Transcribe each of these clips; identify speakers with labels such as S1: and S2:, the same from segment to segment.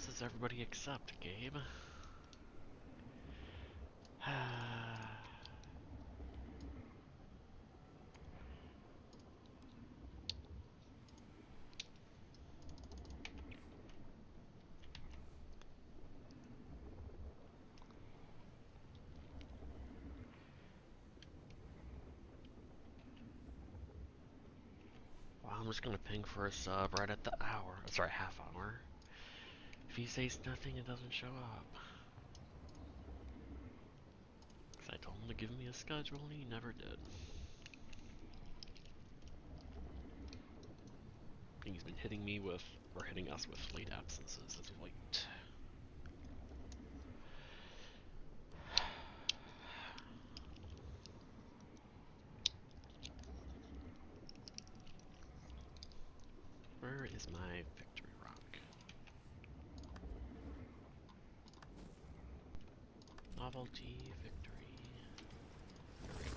S1: promises everybody except Gabe. Well, I'm just gonna ping for a sub right at the hour. Sorry, half hour. If he says nothing, it doesn't show up. Because I told him to give me a schedule and he never did. I think he's been hitting me with, or hitting us with late absences as of late. Where is my victory rock? Novelty, victory. There we go.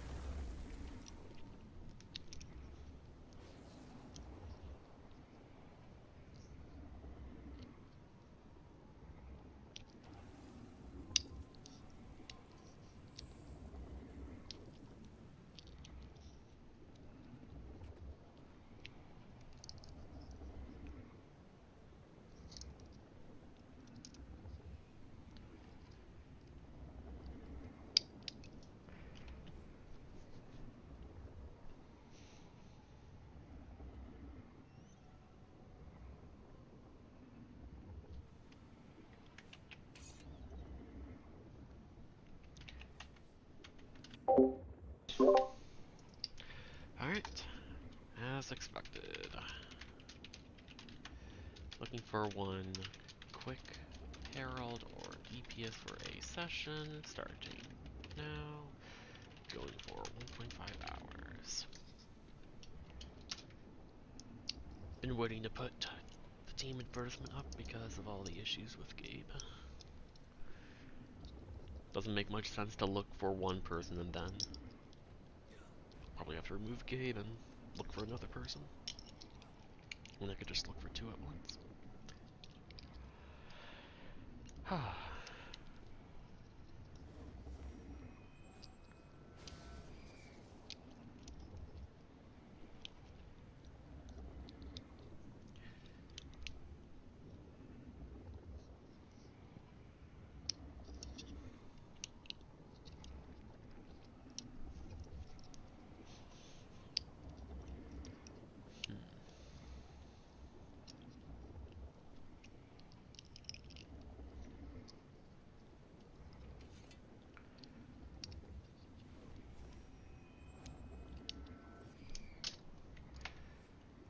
S1: Alright, as expected. Looking for one quick herald or DPS for a session, starting now, going for 1.5 hours. Been waiting to put the team advertisement up because of all the issues with Gabe. Doesn't make much sense to look for one person and then probably have to remove Gabe and look for another person, when I could just look for two at once.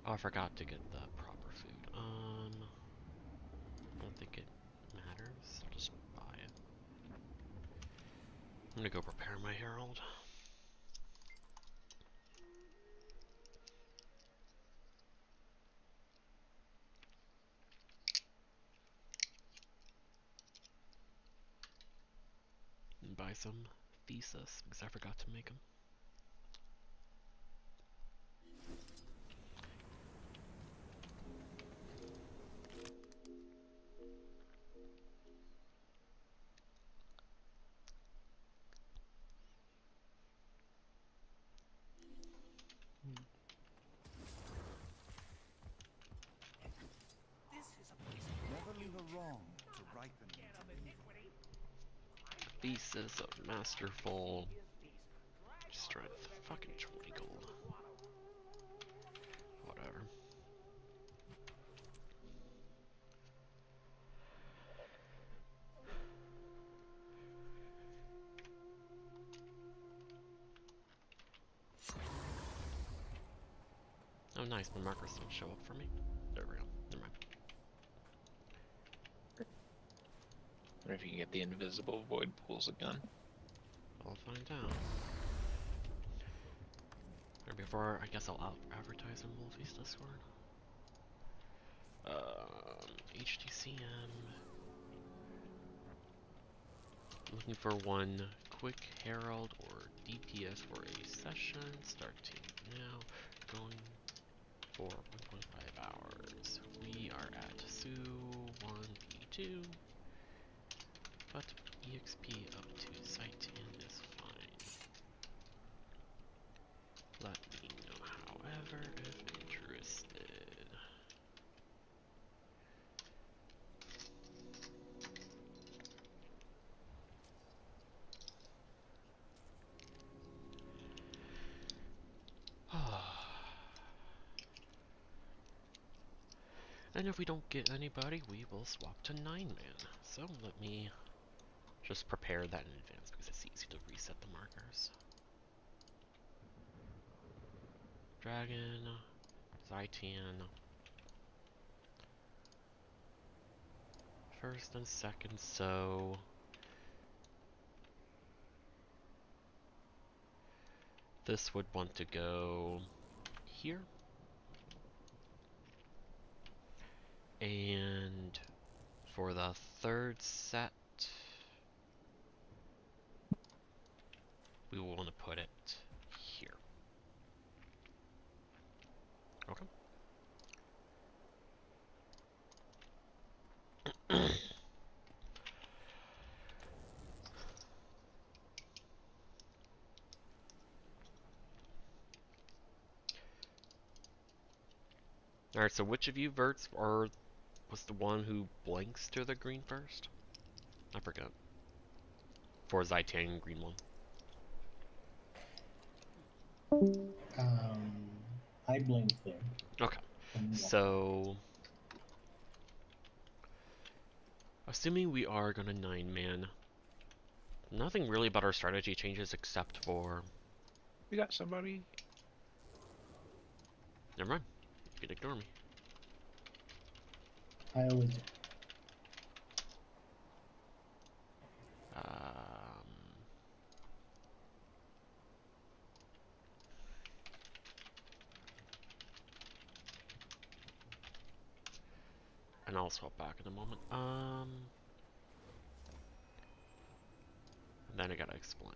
S1: Oh, I forgot to get the proper food. I don't think it matters. I'll just buy it. I'm gonna go prepare my herald. And buy some thesis, because I forgot to make them.
S2: Never leave a wrong to ripen into
S1: Thesis of Masterful Strength. Fucking 20 gold. Whatever. Oh nice, the markers don't show up for me. There we go. Never mind.
S3: I wonder if you can get the invisible void pools again.
S1: I'll find out. Or before, I guess I'll advertise in Wolfie's Discord. HTcm. Looking for one quick herald or DPS for a session, starting now, going for 1.5 hours. We are at Sue 1P2. too. But EXP up to Citan is fine. Let me know, however, if interested. And if we don't get anybody, we will swap to 9-man. So let me just prepare that in advance because it's easy to reset the markers. Dragon, Citan, first and second, so this would want to go here. And for the third set, we will want to put it here. Okay. Alright, so which of you verts was the one who blinks to the green first? I forgot. For Citan, green one.
S4: I blinked there.
S1: Okay. So assuming we are gonna 9-man, nothing really about our strategy changes except for...
S3: We got somebody.
S1: Never mind. You can ignore me.
S4: I always do.
S1: And I'll swap back in a moment. And then I gotta explain.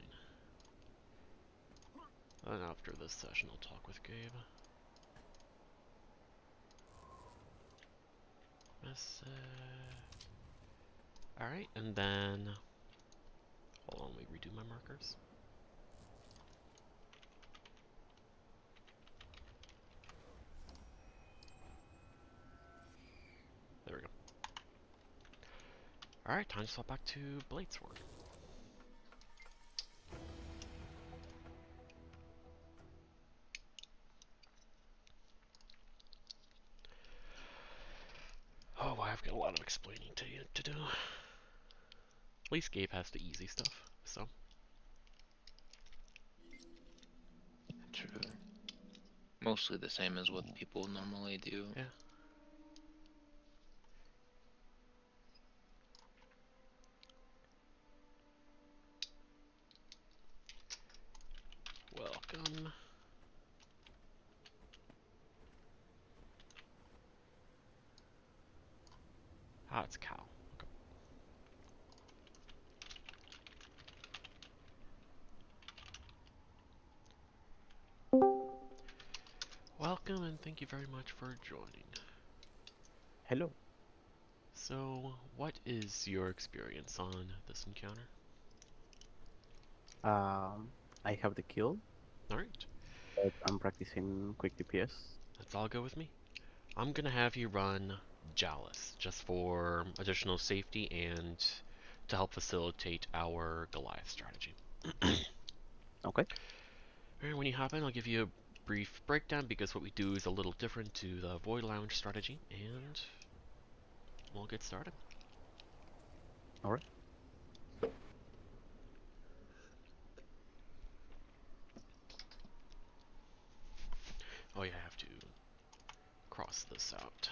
S1: And after this session, I'll talk with Gabe. Alright, and then... Hold on, let me redo my markers. There we go. Alright, time to swap back to Bladesword. Oh, I've got a lot of explaining to do. At least Gabe has the easy stuff, so.
S3: True. Mostly the same as what people normally do.
S1: Yeah. Welcome. Ah, it's Cal. Okay. Welcome and thank you very much for joining.
S5: Hello.
S1: So, what is your experience on this encounter?
S5: I have the kill,
S1: Alright.
S5: but I'm practicing quick DPS.
S1: That's all go with me. I'm gonna have you run Chalice, just for additional safety and to help facilitate our Goliath strategy.
S5: Okay.
S1: Alright, when you hop in, I'll give you a brief breakdown because what we do is a little different to the Void Lounge strategy, and we'll get started.
S5: Alright.
S1: Oh yeah, I have to cross this out.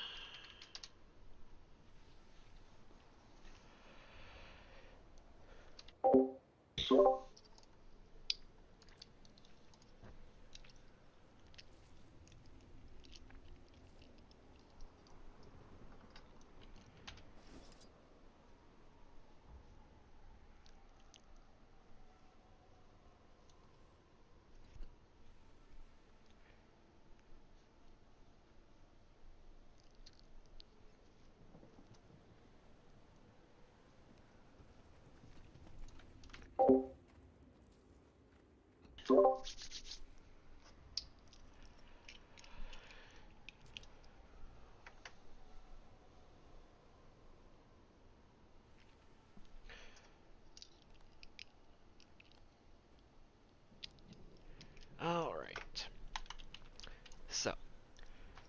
S1: Alright. So,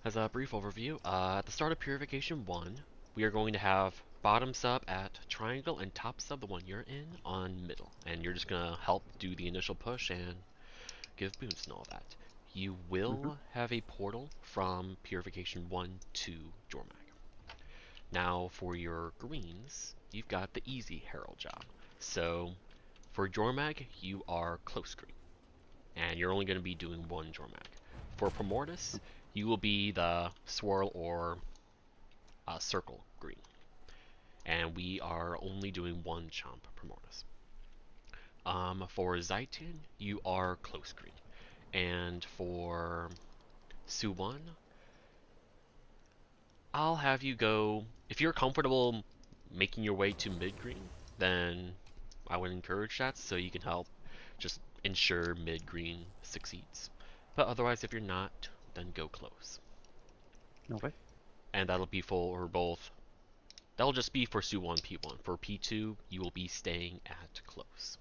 S1: as a brief overview, at the start of Purification 1, we are going to have bottom sub at triangle and top sub, the one you're in, on middle. And you're just going to help do the initial push and give boosts and all that. You will have a portal from Purification 1 to Jormag. Now, for your greens, you've got the easy Herald job. So, for Jormag, you are close green, and you're only going to be doing one Jormag. For Primordius, you will be the swirl or circle green, and we are only doing one chomp Primordius. For Zaitan, you are close green, and for Suwon, I'll have you go, if you're comfortable making your way to mid green, then I would encourage that so you can help just ensure mid green succeeds. But otherwise, if you're not, then go close.
S5: Okay.
S1: And that'll be for both. That'll just be for Su1 P1. For P2, you will be staying at close.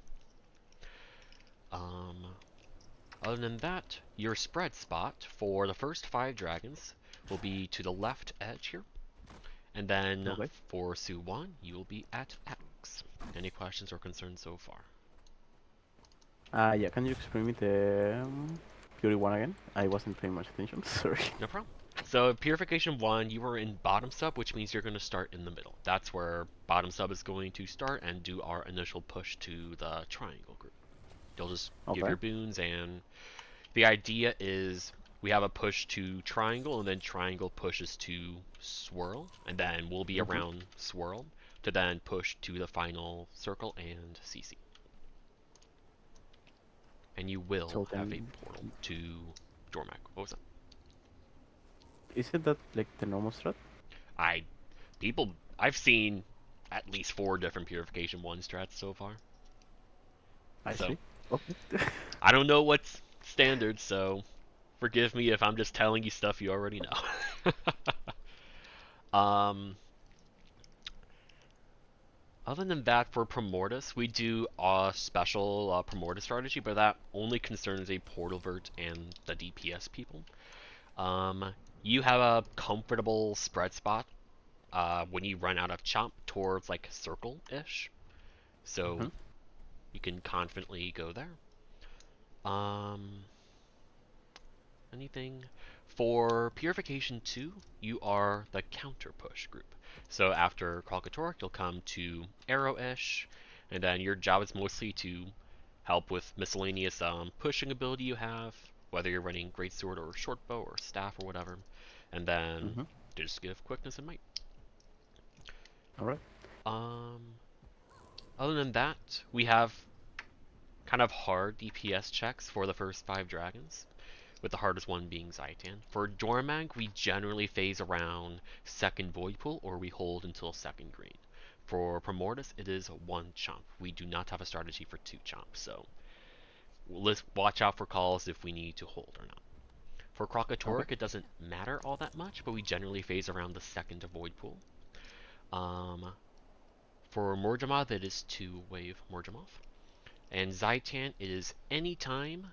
S1: Other than that, your spread spot for the first 5 dragons will be to the left edge here. And then for Su1, you will be at X. Any questions or concerns so far?
S5: Yeah, can you explain me the Fury one again? I wasn't paying much attention, sorry.
S1: No problem. So Purification 1, you were in bottom sub, which means you're going to start in the middle. That's where bottom sub is going to start and do our initial push to the triangle group. You'll just give your boons, and the idea is we have a push to triangle, and then triangle pushes to swirl, and then we'll be around swirl to then push to the final circle and CC. And you will have a portal to Jormag. What was that?
S5: Is it that like the normal strat?
S1: I've seen at least 4 different Purification 1 strats so far.
S5: I see. Okay.
S1: I don't know what's standard, so forgive me if I'm just telling you stuff you already know. Other than that, for Primordius, we do a special Primordius strategy, but that only concerns a Portal Vert and the DPS people. You have a comfortable spread spot when you run out of chomp towards like circle-ish, so you can confidently go there. Anything? For Purification 2, you are the counter push group. So after Kralkatork, you'll come to Arrow-ish, and then your job is mostly to help with miscellaneous pushing ability you have, whether you're running Greatsword or Shortbow or Staff or whatever, and then just give quickness and might.
S5: Alright.
S1: Other than that, we have kind of hard DPS checks for the first 5 dragons, with the hardest one being Zaitan. For Jormag, we generally phase around 2nd Void Pool, or we hold until 2nd green. For Primordius, it is 1 chomp. We do not have a strategy for 2 chomps, so let's watch out for calls if we need to hold or not. For Kralkatork, it doesn't matter all that much, but we generally phase around the 2nd Void Pool. For Morjamoth, it is 2 wave Morjamoth. And Zaitan is any time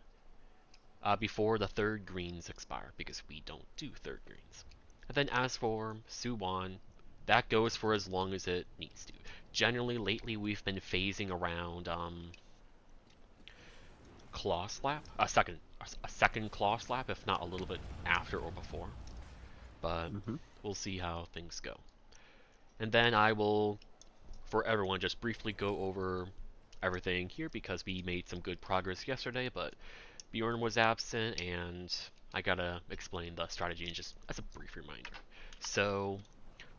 S1: before the 3rd greens expire, because we don't do 3rd greens. And then as for Suwon, that goes for as long as it needs to. Generally, lately we've been phasing around Claw Slap, a second Claw Slap, if not a little bit after or before. But we'll see how things go. And then I will, for everyone, just briefly go over everything here, because we made some good progress yesterday, but Bjorn was absent, and I gotta explain the strategy just as a brief reminder. So,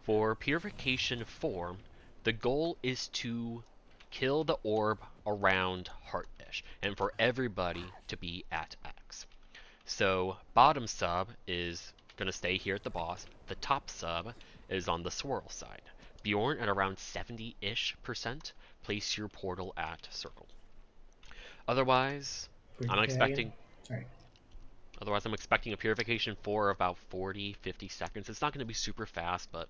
S1: for Purification 4, the goal is to kill the orb around Heart-ish, and for everybody to be at X. So, bottom sub is gonna stay here at the boss, the top sub is on the swirl side. Bjorn at around 70-ish%, place your portal at circle. Otherwise, I'm
S4: Say that again?
S1: expecting,
S4: Sorry.
S1: otherwise I'm expecting a purification for about 40, 50 seconds. It's not going to be super fast, but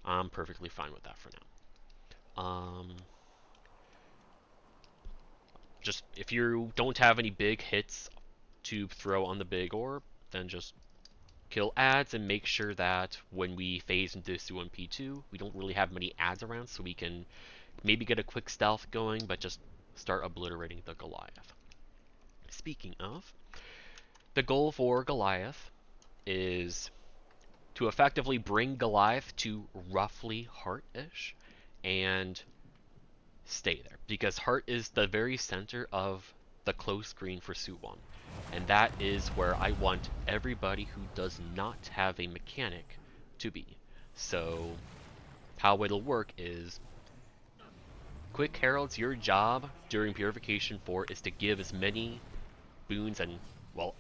S1: I'm perfectly fine with that for now. Just if you don't have any big hits to throw on the big orb, then just kill ads and make sure that when we phase into Suwon P2, we don't really have many ads around, so we can maybe get a quick stealth going, but just start obliterating the Goliath. Speaking of, the goal for Goliath is to effectively bring Goliath to roughly Heart-ish and stay there, because Heart is the very center of the close screen for Suwon, and that is where I want everybody who does not have a mechanic to be. So how it'll work is, QuitarHero, your job during Purification 4 is to give as many boons and, well,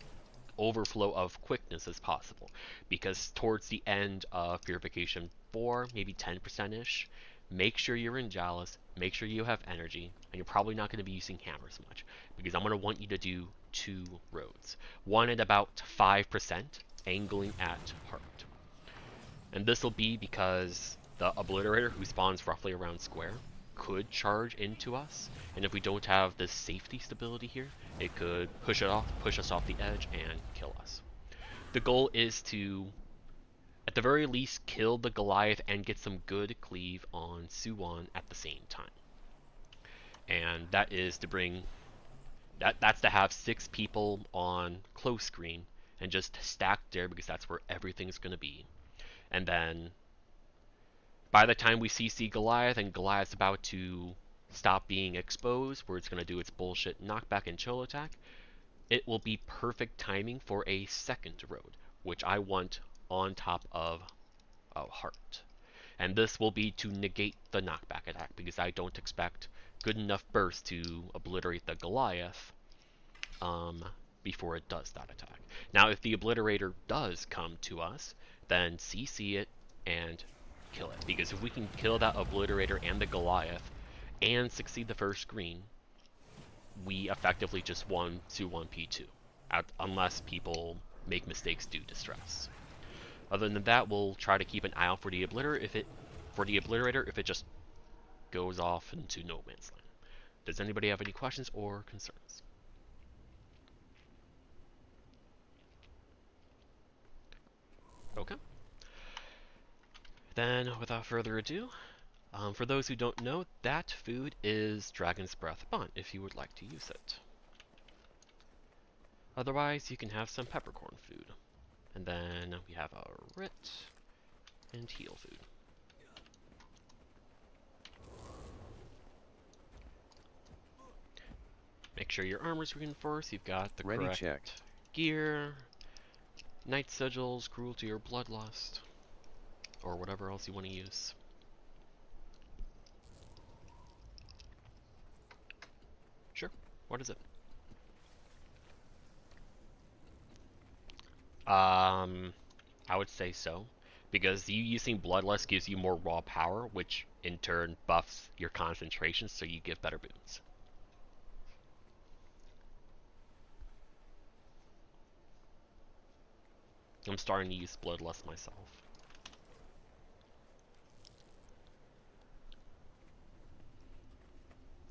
S1: overflow of quickness as possible, because towards the end of Purification 4, maybe 10%-ish, make sure you're in Chalice, make sure you have energy, and you're probably not going to be using hammers much, because I'm going to want you to do 2 roads. One at about 5%, angling at Heart. And this will be because the Obliterator, who spawns roughly around square, could charge into us, and if we don't have this safety stability here, it could push us off the edge and kill us. The goal is to, at the very least, kill the Goliath and get some good cleave on Suwon at the same time. And that is to bring, that's to have 6 people on close screen and just stack there, because that's where everything's going to be. And then by the time we CC Goliath and Goliath's about to stop being exposed, where it's going to do its bullshit knockback and chill attack, it will be perfect timing for a second road, which I want on top of Heart. And this will be to negate the knockback attack, because I don't expect good enough burst to obliterate the Goliath before it does that attack. Now, if the Obliterator does come to us, then CC it and kill it, because if we can kill that Obliterator and the Goliath and succeed the first screen, we effectively just won Suwon P2, unless people make mistakes due to stress. Other than that, we'll try to keep an eye out for the Obliterator if it just goes off into no man's land. Does anybody have any questions or concerns? Okay. Then, without further ado, for those who don't know, that food is Dragon's Breath Bun, if you would like to use it. Otherwise, you can have some peppercorn food. And then we have a Rit and heal food. Make sure your armor's reinforced, you've got the correct gear, Night Sigils, Cruelty or Bloodlust, or whatever else you want to use. Sure, what is it? I would say so, because you using Bloodlust gives you more raw power, which in turn buffs your concentration, so you give better boons. I'm starting to use Bloodlust myself.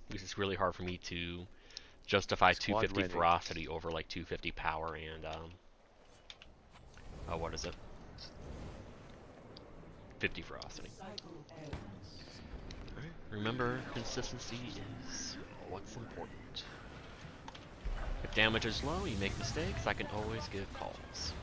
S1: Because it's really hard for me to justify 250 ferocity over like 250 power and what is it? 50 ferocity. Alright, remember, consistency is what's important. If damage is low, you make mistakes, I can always give calls.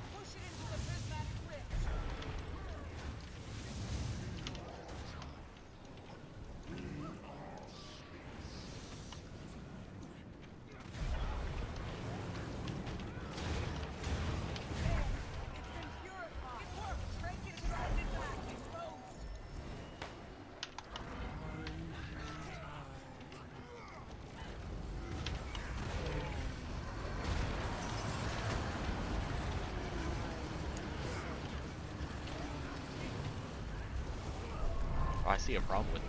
S1: Oh, I see a problem with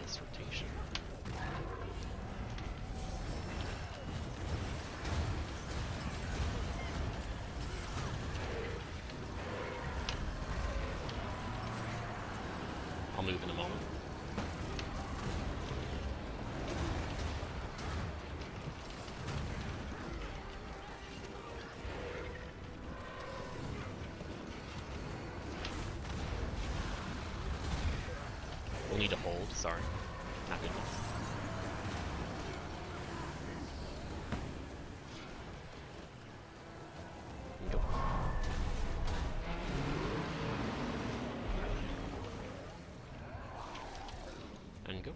S1: this rotation. move in a moment. We'll need to hold, sorry. Not good enough. And go. And go.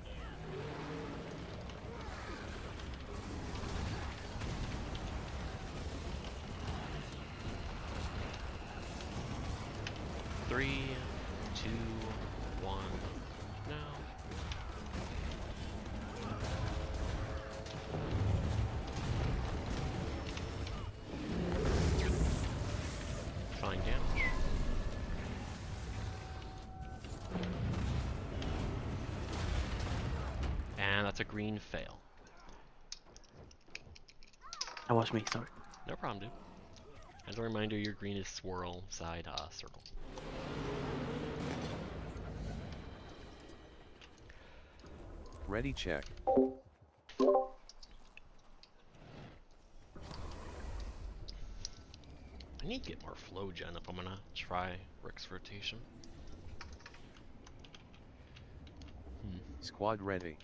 S1: Three, two, one, now. Fine damage. And that's a green fail.
S5: That was me, sorry.
S1: No problem, dude. As a reminder, your green is swirl, side, circle.
S6: Ready check.
S1: I need to get more flow gen if I'm gonna try Rick's rotation.
S6: Squad ready.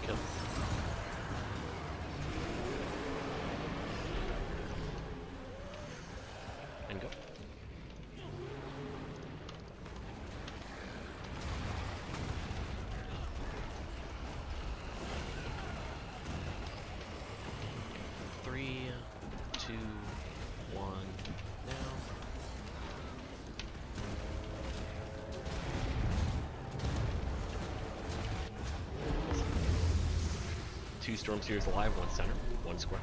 S1: Kill. And go. Three, two, one, now. Two Storm Seers alive, one center, one square.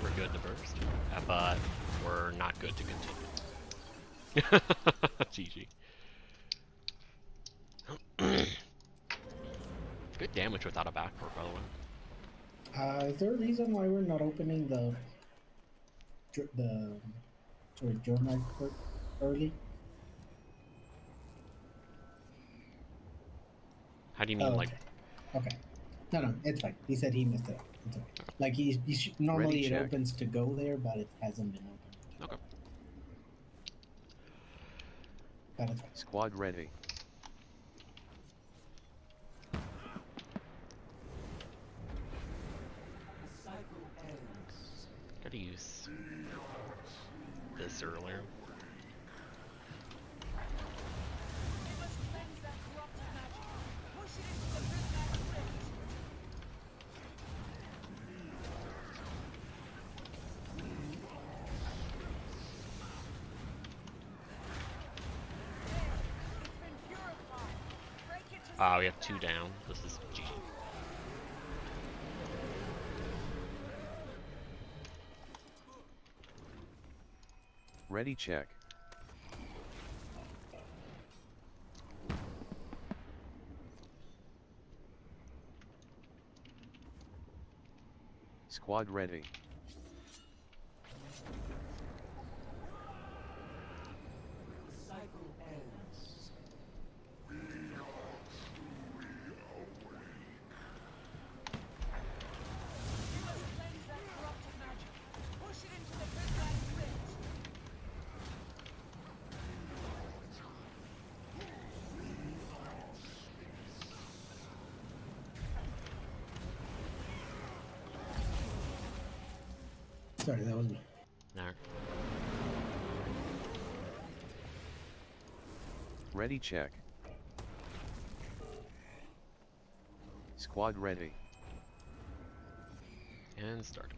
S1: We're good to burst, but we're not good to continue. GG. Good damage without a backdoor, by the way.
S4: Is there a reason why we're not opening the journal early?
S1: How do you mean,
S4: Oh,
S1: like?
S4: okay. No, it's fine. He said he missed it. It's okay. Like normally it
S6: check.
S4: opens to go there, but it hasn't been opened.
S1: Okay.
S4: But it's fine.
S6: Squad ready.
S1: Gotta use this earlier. We have 2 down. This is GG.
S6: Ready check. Squad ready.
S4: Sorry, that was me.
S1: There.
S6: Ready check. Squad ready.
S1: And start.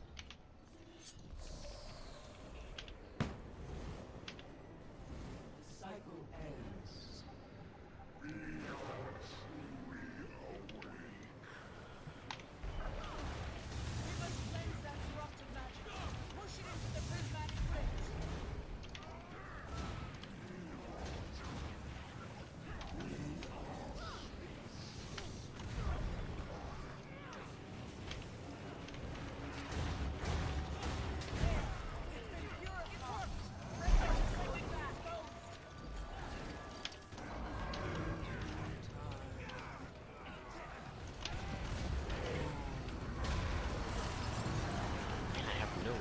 S1: And I have no.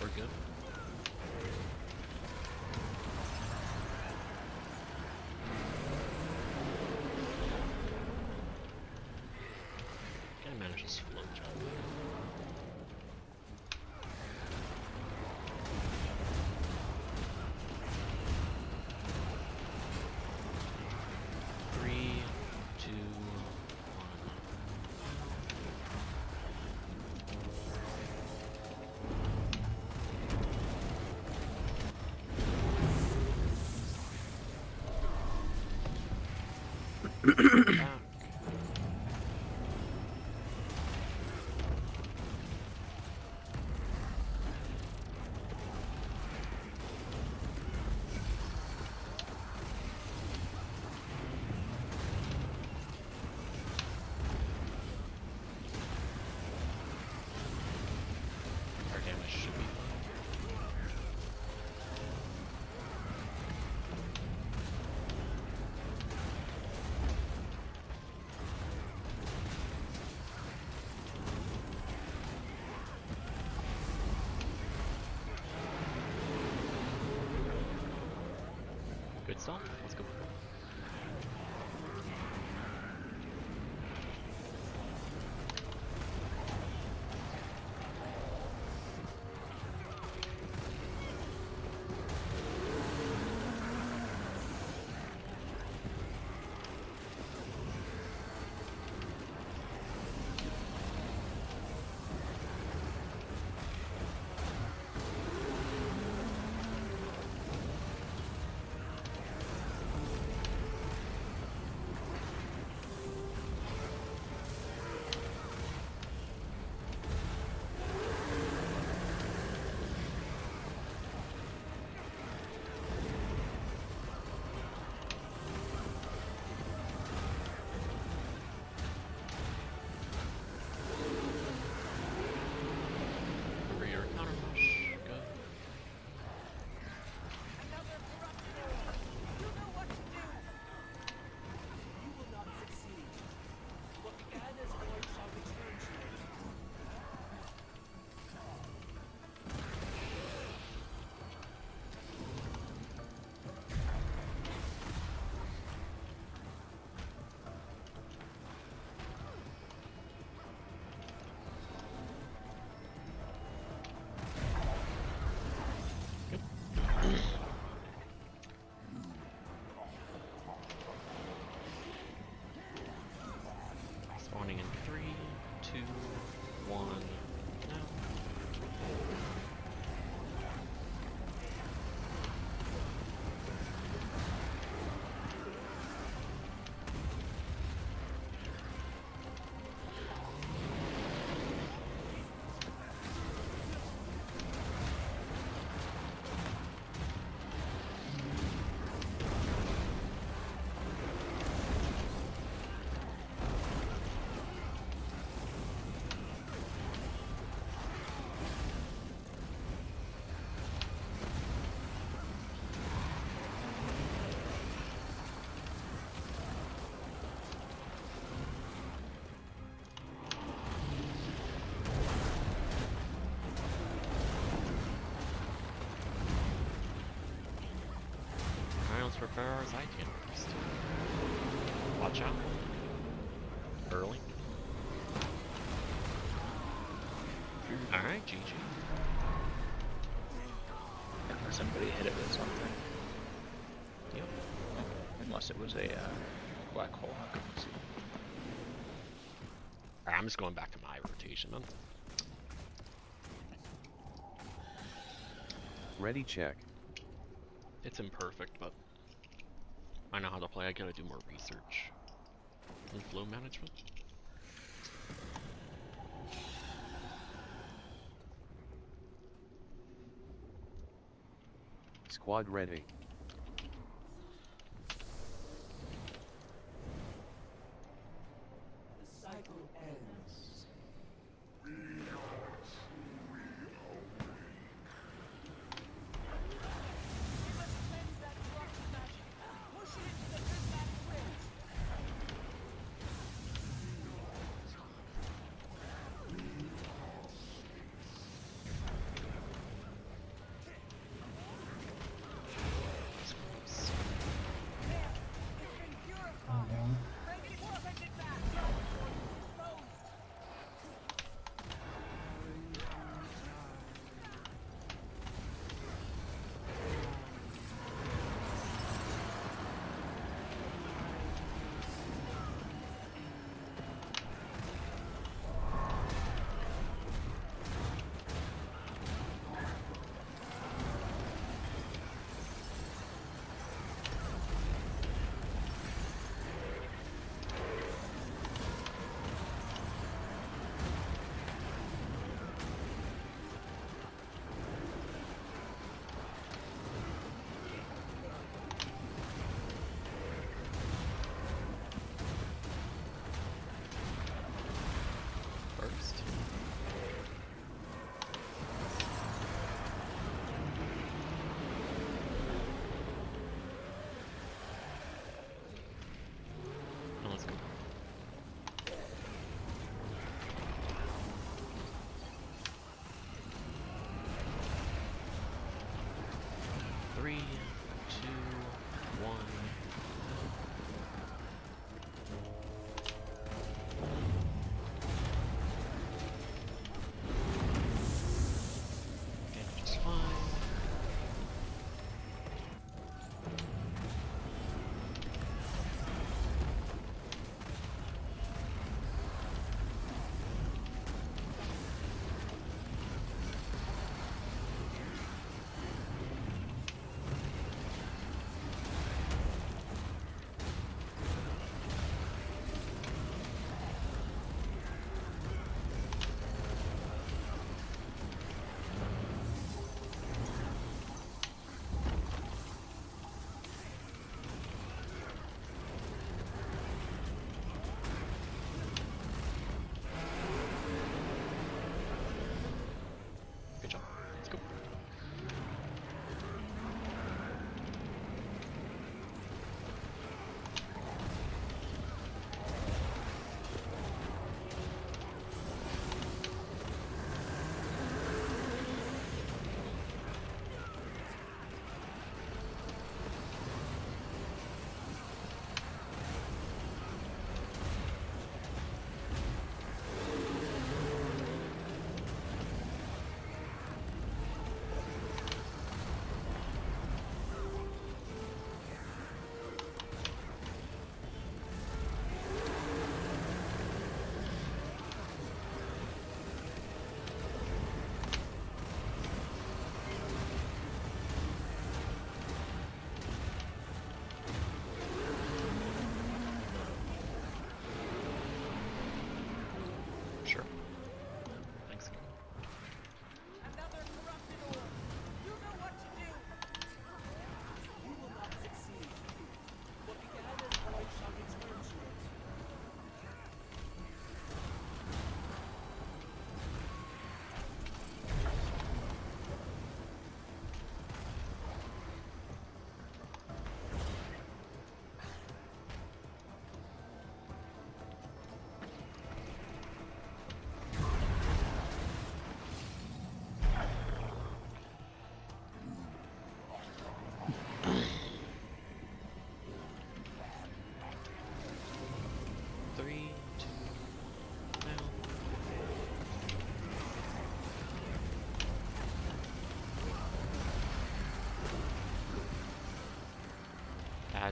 S1: We're good. Gotta manage this flow job. Three, two, one. Back. Our damage should be fine. Good stuff. Let's go. Zytian first. Watch out. Early. Alright, GG.
S3: Somebody hit it with something.
S1: Yep.
S3: Unless it was a black hole. I couldn't see.
S1: Alright, I'm just going back to my rotation then.
S6: Ready check.
S1: It's imperfect, but I know how to play. I gotta do more research and flow management.
S6: Squad ready.
S4: Calm down.
S1: First. Now let's go. Three, two, one. Damage is fine.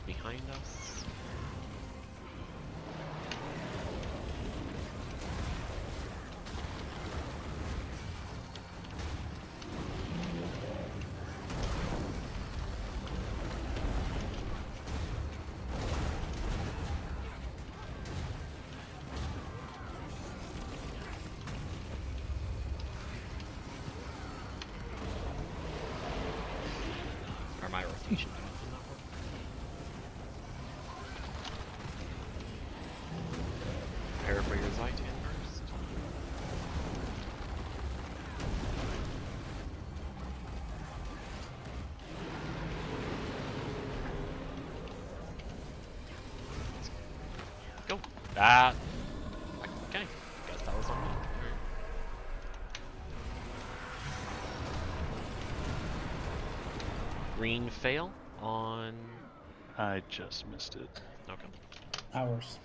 S1: back behind us. Or my rotation path did not work. Prepare for your Zeitan burst. Go. Ah. Okay. Guess that was on me. Alright. Green fail on.
S7: I just missed it.
S1: Okay.
S4: Hours.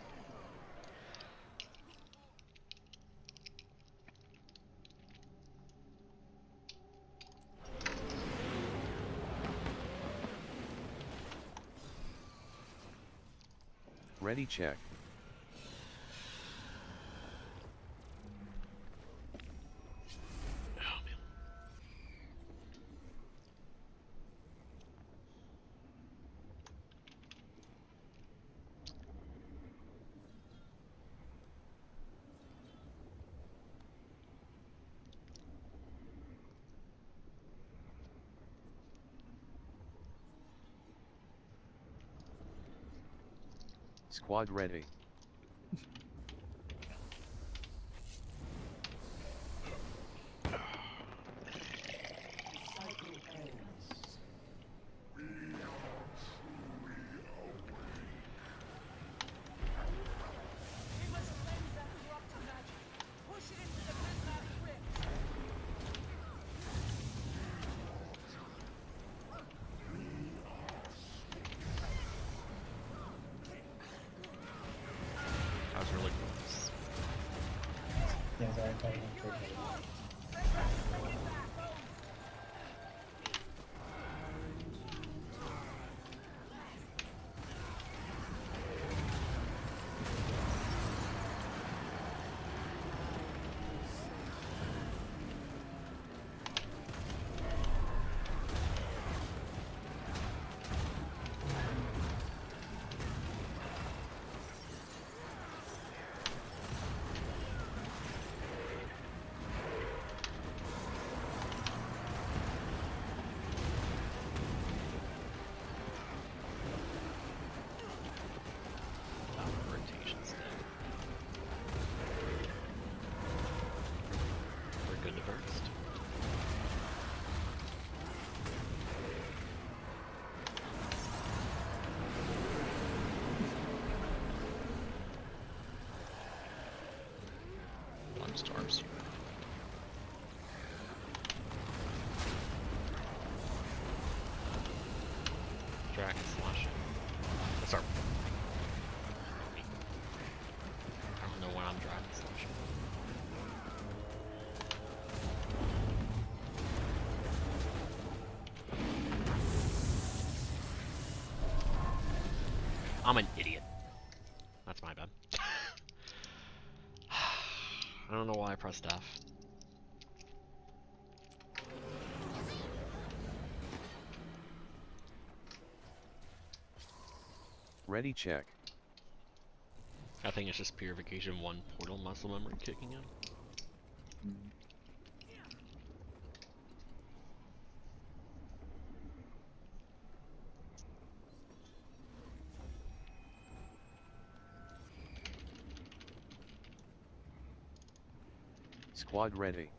S6: Ready check.
S1: Oh man.
S6: Squad ready.
S1: That was really close.
S4: Yeah, sorry, I thought you were pretty late.
S1: Rotation's dead. We're good to burst.
S3: One storms.
S1: Dragon slashing. That's our. I don't know when I'm dragon slashing. I'm an idiot. That's my bad. I don't know why I pressed F.
S6: Ready check.
S1: I think it's just Purification 1 portal muscle memory kicking in.
S6: Squad ready.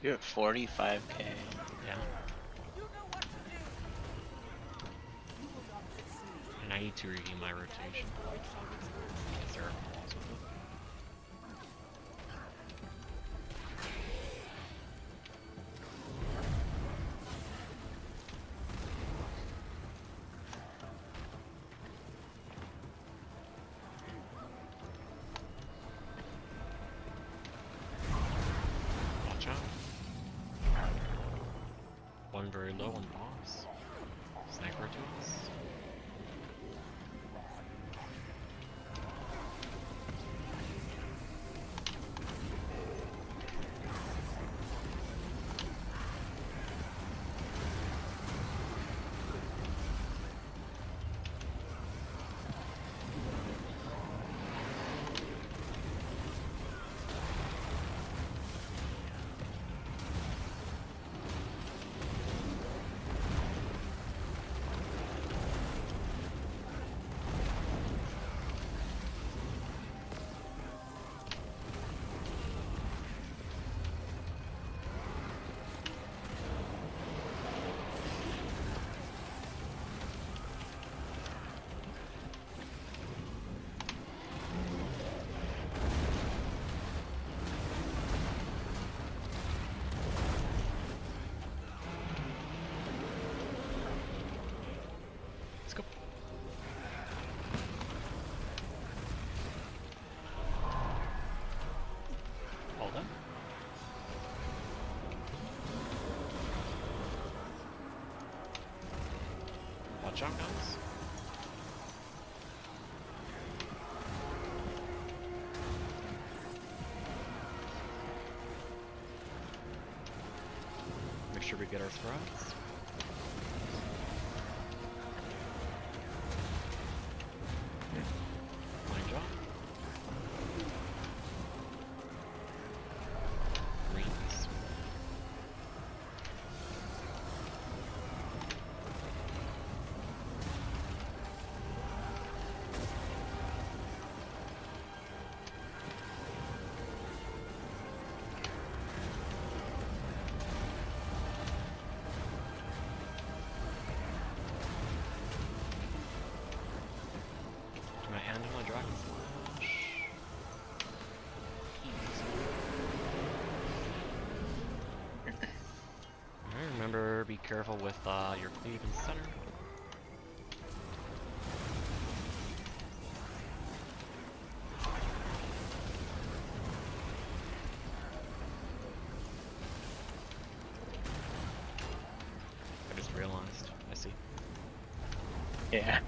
S3: You're at 45k.
S1: Yeah. And I need to review my rotation. Is there flaws with it? Watch out. One very low, one boss. Sniper to us. Let's go. All done. Watch out, guys. Make sure we get our threats. Fine job. Greens. Can I handle my dragon slash? Alright, remember, be careful with your cleave and center. I just realized. I see.
S3: Yeah.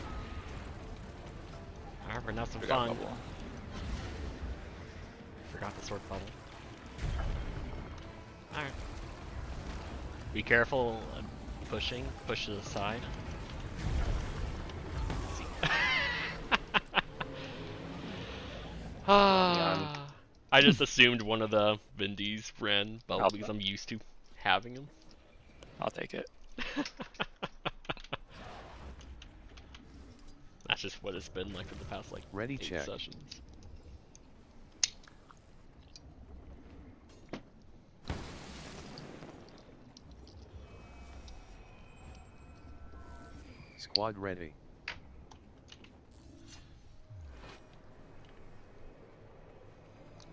S1: Alright, we're now some
S3: Forgot
S1: fun.
S3: bubble.
S1: Forgot the sword bubble. Alright. Be careful pushing. Push to the side. See. I just assumed one of the Vindies ran bubble because I'm used to having them.
S8: I'll take it.
S1: That's just what it's been like for the past like
S6: Ready
S1: 8
S6: check.
S1: sessions.
S6: Squad ready.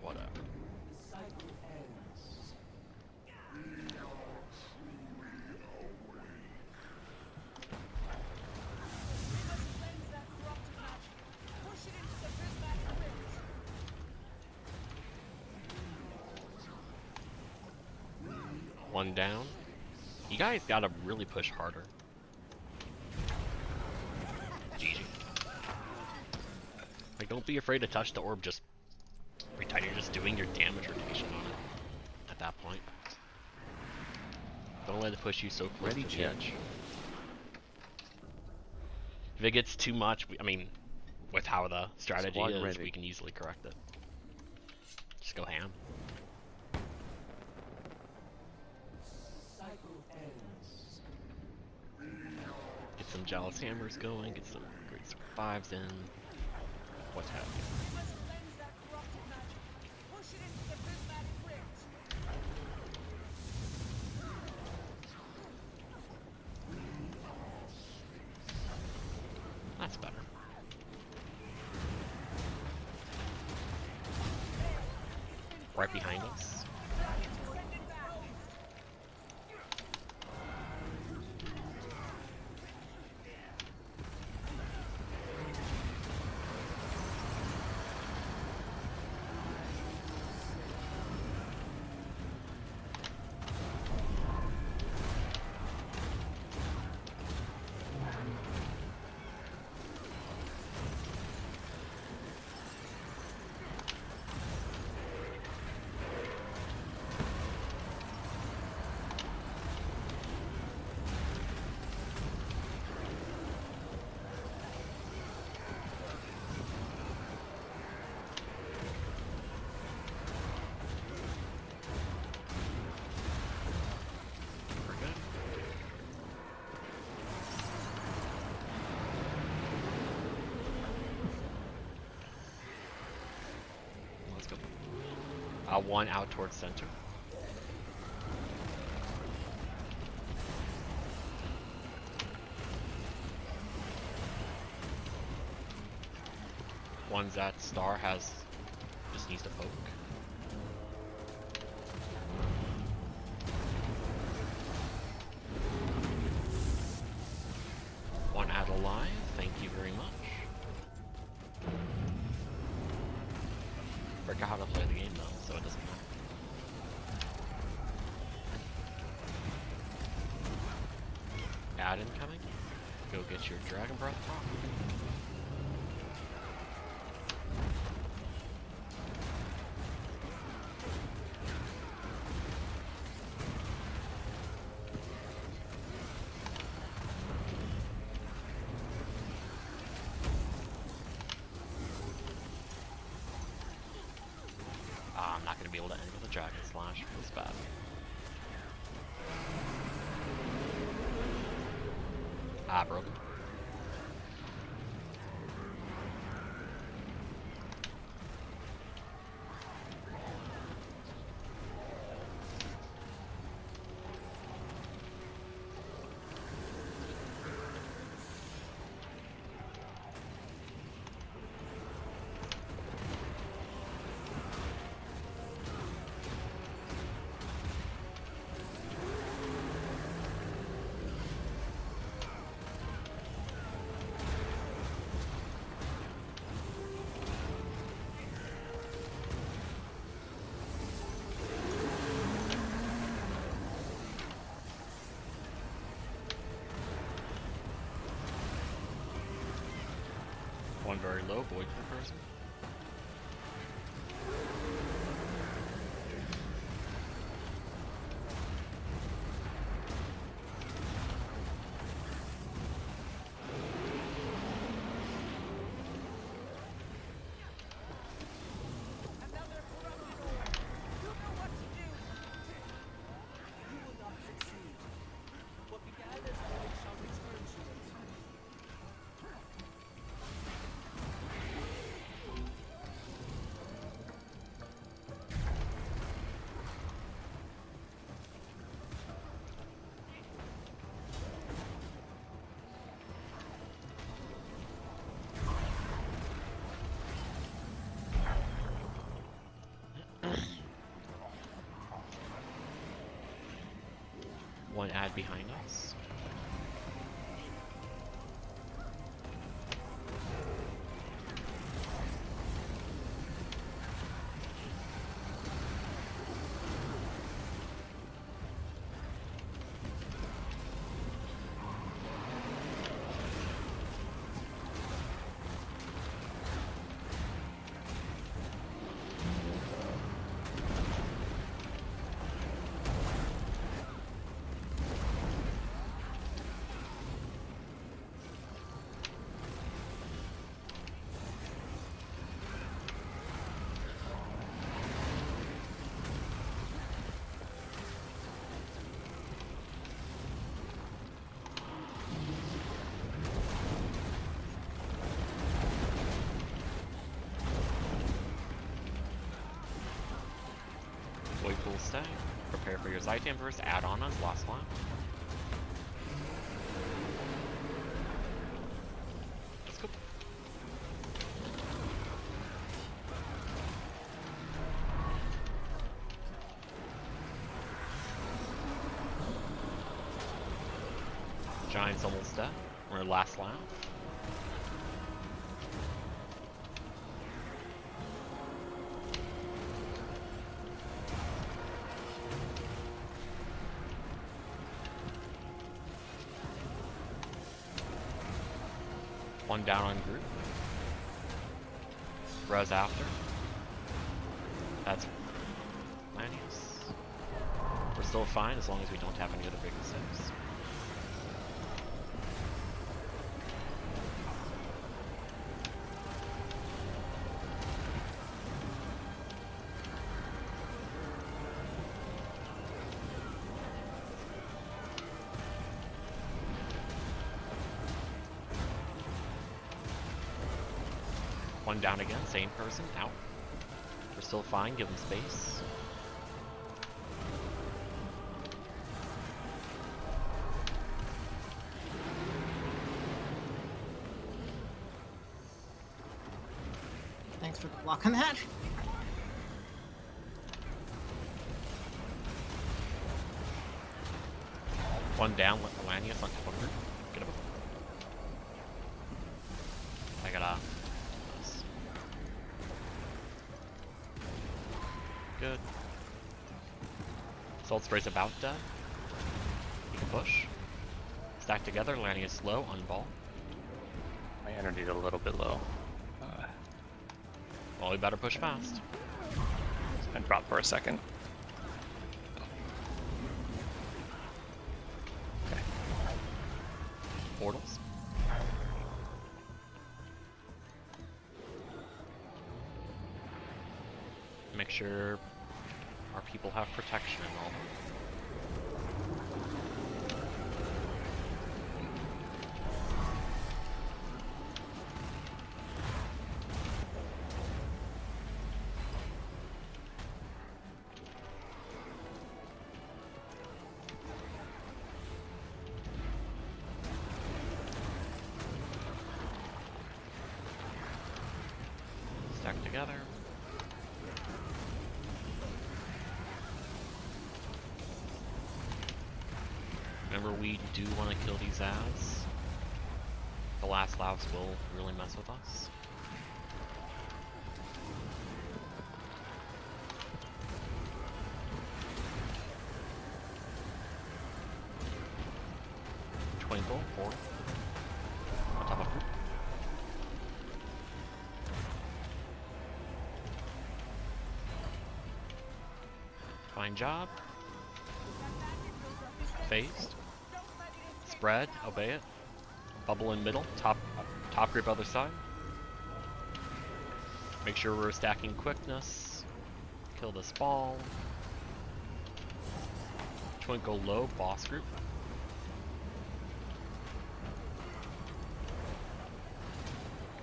S1: Whatever. One down. You guys gotta really push harder. GG. Like, don't be afraid to touch the orb, just pretend you're just doing your damage rotation on it at that point. Don't let it push you so close
S6: Ready,
S1: to the
S6: check.
S1: edge. If it gets too much, I mean, with how the strategy
S6: Squad
S1: is,
S6: ready.
S1: we can easily correct it. Just go ham. Get some jealous hammers going, get some great survives in, what have you. right behind us. We're good. Let's go. One out towards center. One's at star just needs to poke. One at alive, thank you very much. Forgot how to play the game though, so it doesn't matter. Add incoming. Go get your Dragon Breath proc. I'm not going to be able to end with a Dragon Slash. Feels bad. Broken. One very low, void per person. One ad behind us. Void pool stay. Prepare for your Zytam burst. Add on us last lap. Let's go. Giant's almost dead. We're last lap. One down on group. Res after. That's Lanius. We're still fine as long as we don't have any other big mistakes. One down again, same person, out. We're still fine, give them space.
S8: Thanks for blocking that.
S1: One down, Lanius on top of her. Get him. I gotta... Good. Salt Spray's about dead. You can push. Stack together, Lanius low on ball.
S9: My energy's a little bit low.
S1: Well, we better push fast.
S9: I dropped for a second. Okay.
S1: Portals. Make sure our people have protection and all. Stack together. Remember, we do want to kill these ads. The last laps will really mess with us. Twinkle, fourth. On top of her. Fine job. Phased. Spread, obey it. Bubble in middle, top grip other side. Make sure we're stacking quickness. Kill this ball. Twinkle low, boss group.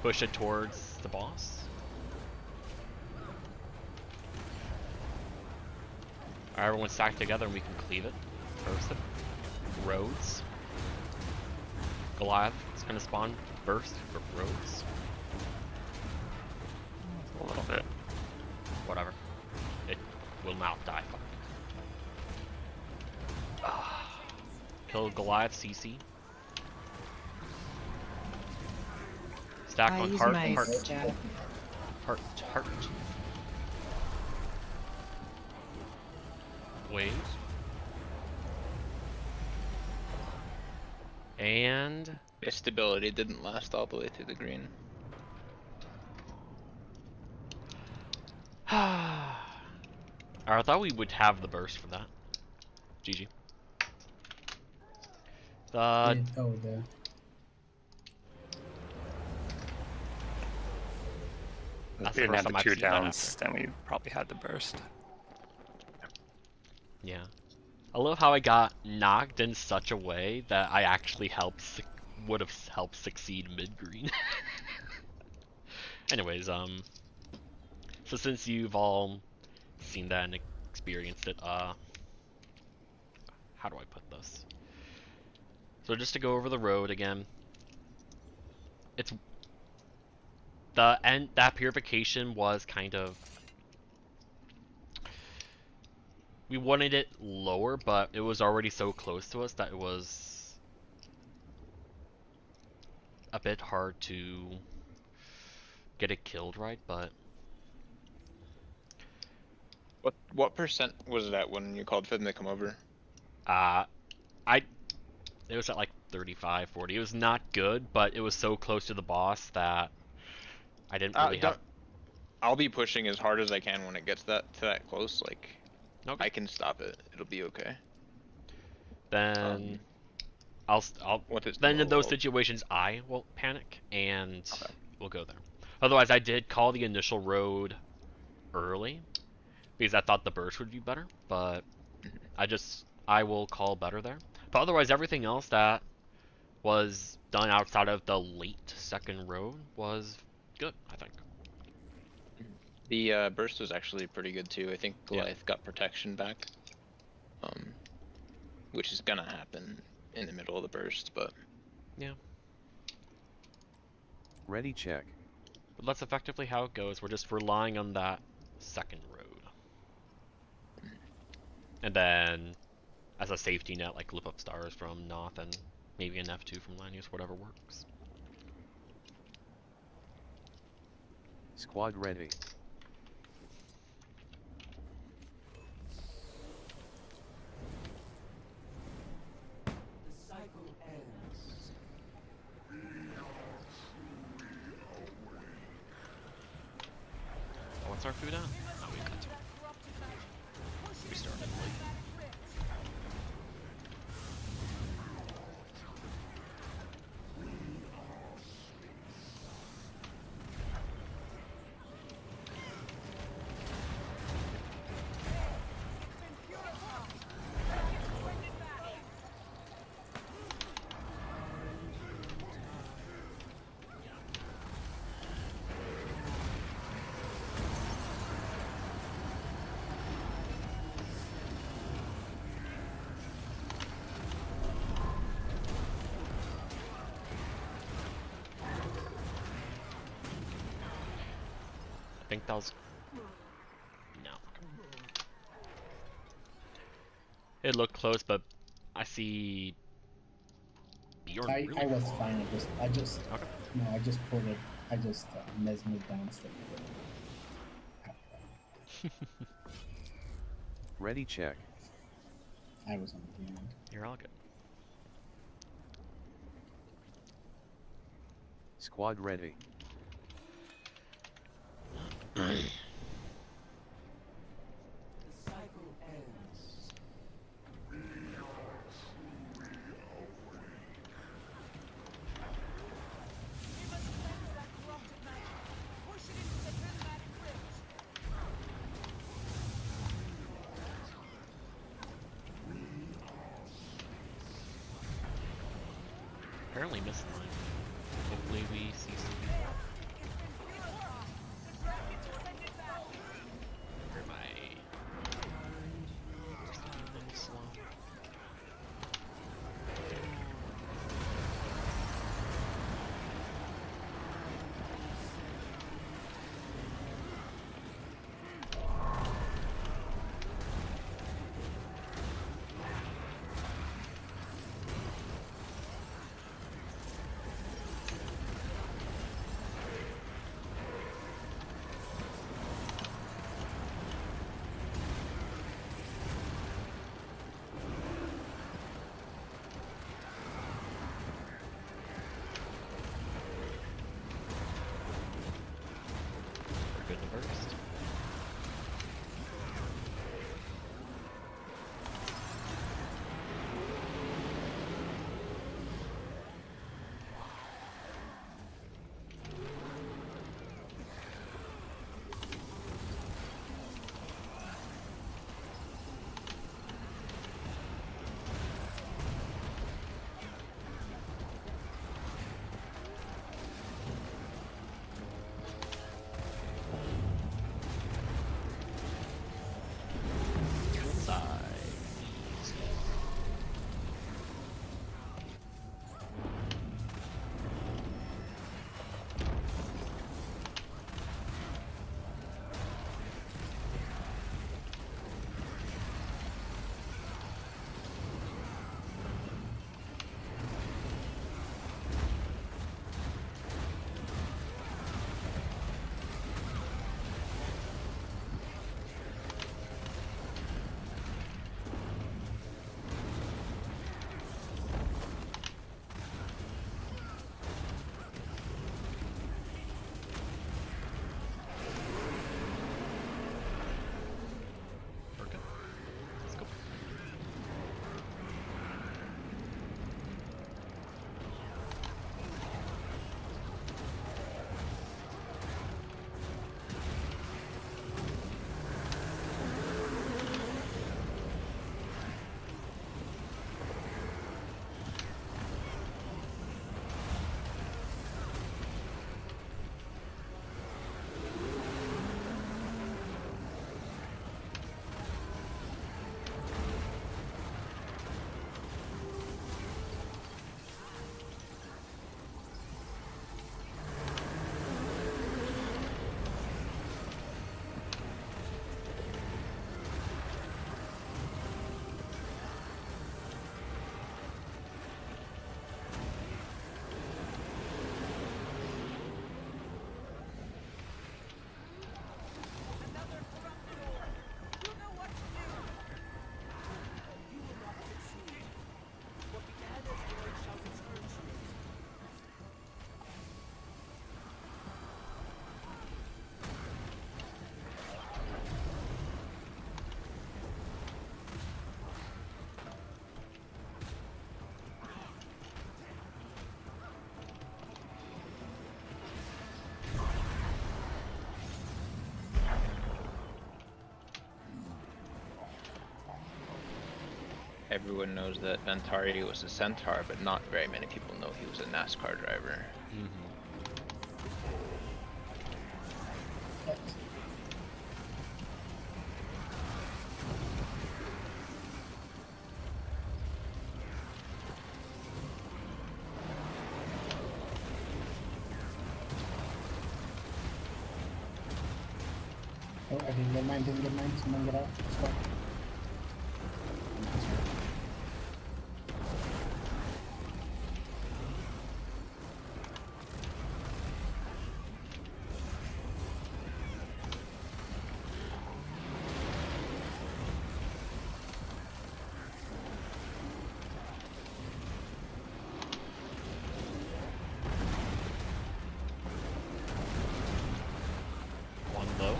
S1: Push it towards the boss. Alright, everyone stack together and we can cleave it. First, Roads. Goliath is going to spawn burst for Roads.
S9: A little bit.
S1: Whatever. It will not die. Fuck. Kill Goliath CC. Stack on heart, heart. Wave. And
S3: The stability didn't last all the way through the green.
S1: I thought we would have the burst for that. GG.
S4: Oh, the
S9: If
S1: That's
S9: we
S1: the
S9: didn't
S1: first
S9: have the
S1: time I've
S9: two
S1: seen that
S9: downs, then we probably had the burst.
S1: Yeah. I love how I got knocked in such a way that I actually would have helped succeed mid-green. Anyways, so since you've all seen that and experienced it, how do I put this? So just to go over the road again, it's that purification was kind of, we wanted it lower, but it was already so close to us that it was a bit hard to get it killed right, but
S3: What percent was that when you called for them to come over?
S1: uh, it was at like 35, 40. It was not good, but it was so close to the boss that I didn't really have.
S3: I'll be pushing as hard as I can when it gets to that close. Like,
S1: Okay.
S3: I can stop it. It'll be okay.
S1: Then I'll
S3: With its
S1: then in
S3: low
S1: those
S3: health.
S1: situations I won't panic and
S3: Okay.
S1: we'll go there. Otherwise, I did call the initial road early because I thought the burst would be better, but I will call better there. But otherwise, everything else that was done outside of the late second road was good, I think.
S3: The burst was actually pretty good too. I think
S1: Yeah.
S3: Goliath got protection back, which is gonna happen in the middle of the burst, but
S1: Yeah.
S6: Ready check.
S1: But that's effectively how it goes. We're just relying on that second road. And then, as a safety net, like lip up stars from Noth and maybe an F2 from Lanius, whatever works.
S6: Squad ready.
S1: What's our food on? Oh, we got to. We started late. I think that was... No. It looked close, but I see... Bjorn
S4: I
S1: really
S4: was
S1: far.
S4: fine. I just
S1: Okay.
S4: no. I just put it. I just mesmered down stick.
S6: Ready check.
S4: I was on the ground.
S1: You're all good.
S6: Squad ready.
S1: Apparently missed mine. Hopefully we see some. Where am I? Slow.
S3: everyone knows that Antari was a centaur, but not very many people know he was a NASCAR driver.
S4: But oh, I didn't get mine, Someone get out. Let's go.
S1: One low.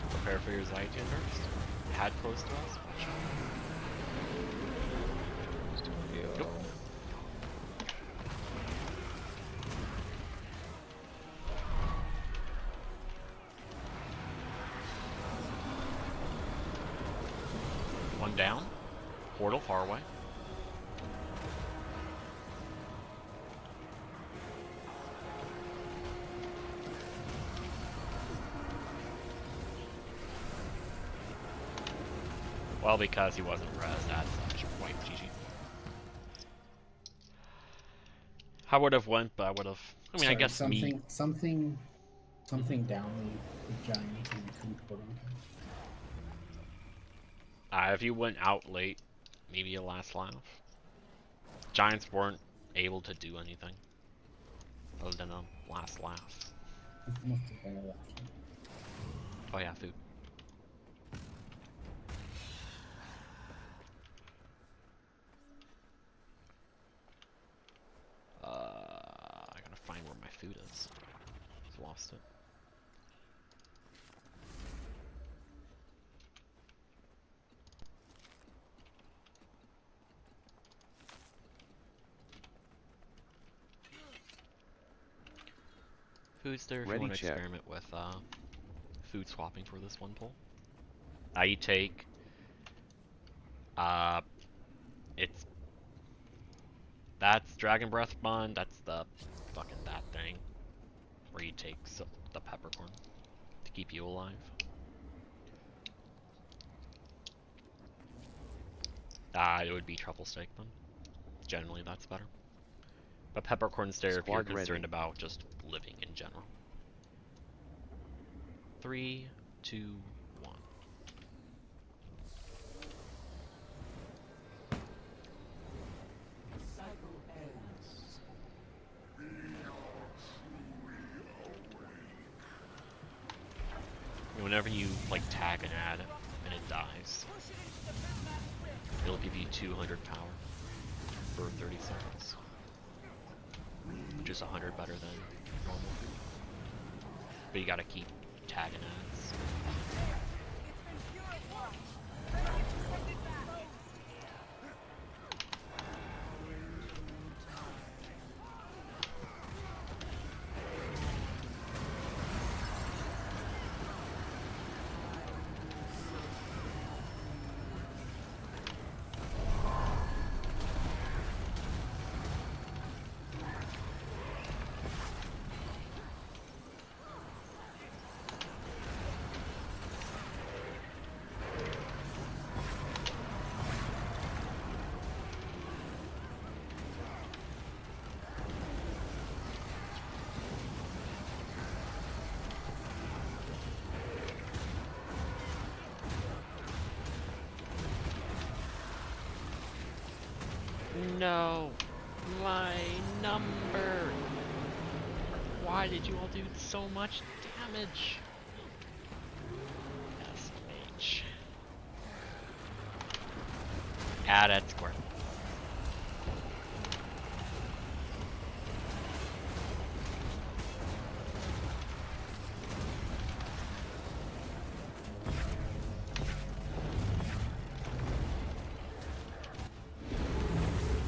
S1: Prepare for your Zai tenders. Had close to us. Watch out. Yep. One down. Portal far away. Well, because he wasn't res, that's quite GG. I would have went, but I would have. I mean, I
S4: Sorry,
S1: guess me.
S4: something down the giant and we couldn't put on.
S1: If you went out late, maybe a last laugh. Giants weren't able to do anything other than a last laugh.
S4: Must have been a left.
S1: Oh yeah, food. I gotta find where my food is. Just lost it. Food's there if you
S6: Ready,
S1: want to
S6: check.
S1: experiment with food swapping for this one pull. You take it's that's Dragon Breath Bun, that's the fucking that thing. Where you take the peppercorn to keep you alive. It would be Truffle Steak then. Generally that's better. But peppercorn's there if you're
S6: Squad
S1: concerned
S6: ready.
S1: about just living in general. 3, 2, 1. Whenever you like tag an ad and it dies, it'll give you 200 power for 30 seconds, which is 100 better than normal. But you gotta keep tagging ads. No, my number. Why did you all do so much damage? SMH. Add at square.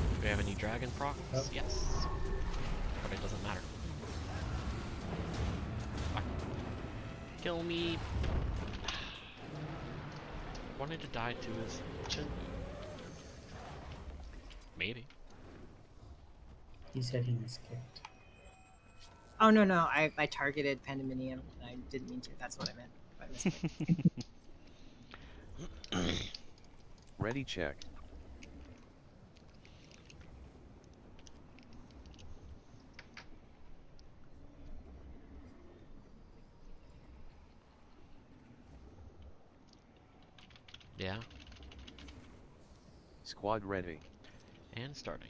S1: Do we have any dragon procs?
S4: Oh.
S1: Yes. But it doesn't matter. Fuck. Kill me. wanted to die to his chin. Maybe.
S4: He said he misclicked.
S8: Oh no, I targeted Pandemonium. I didn't mean to. That's what I meant by mistake.
S6: Ready check.
S1: Yeah,
S6: Squad ready.
S1: and starting.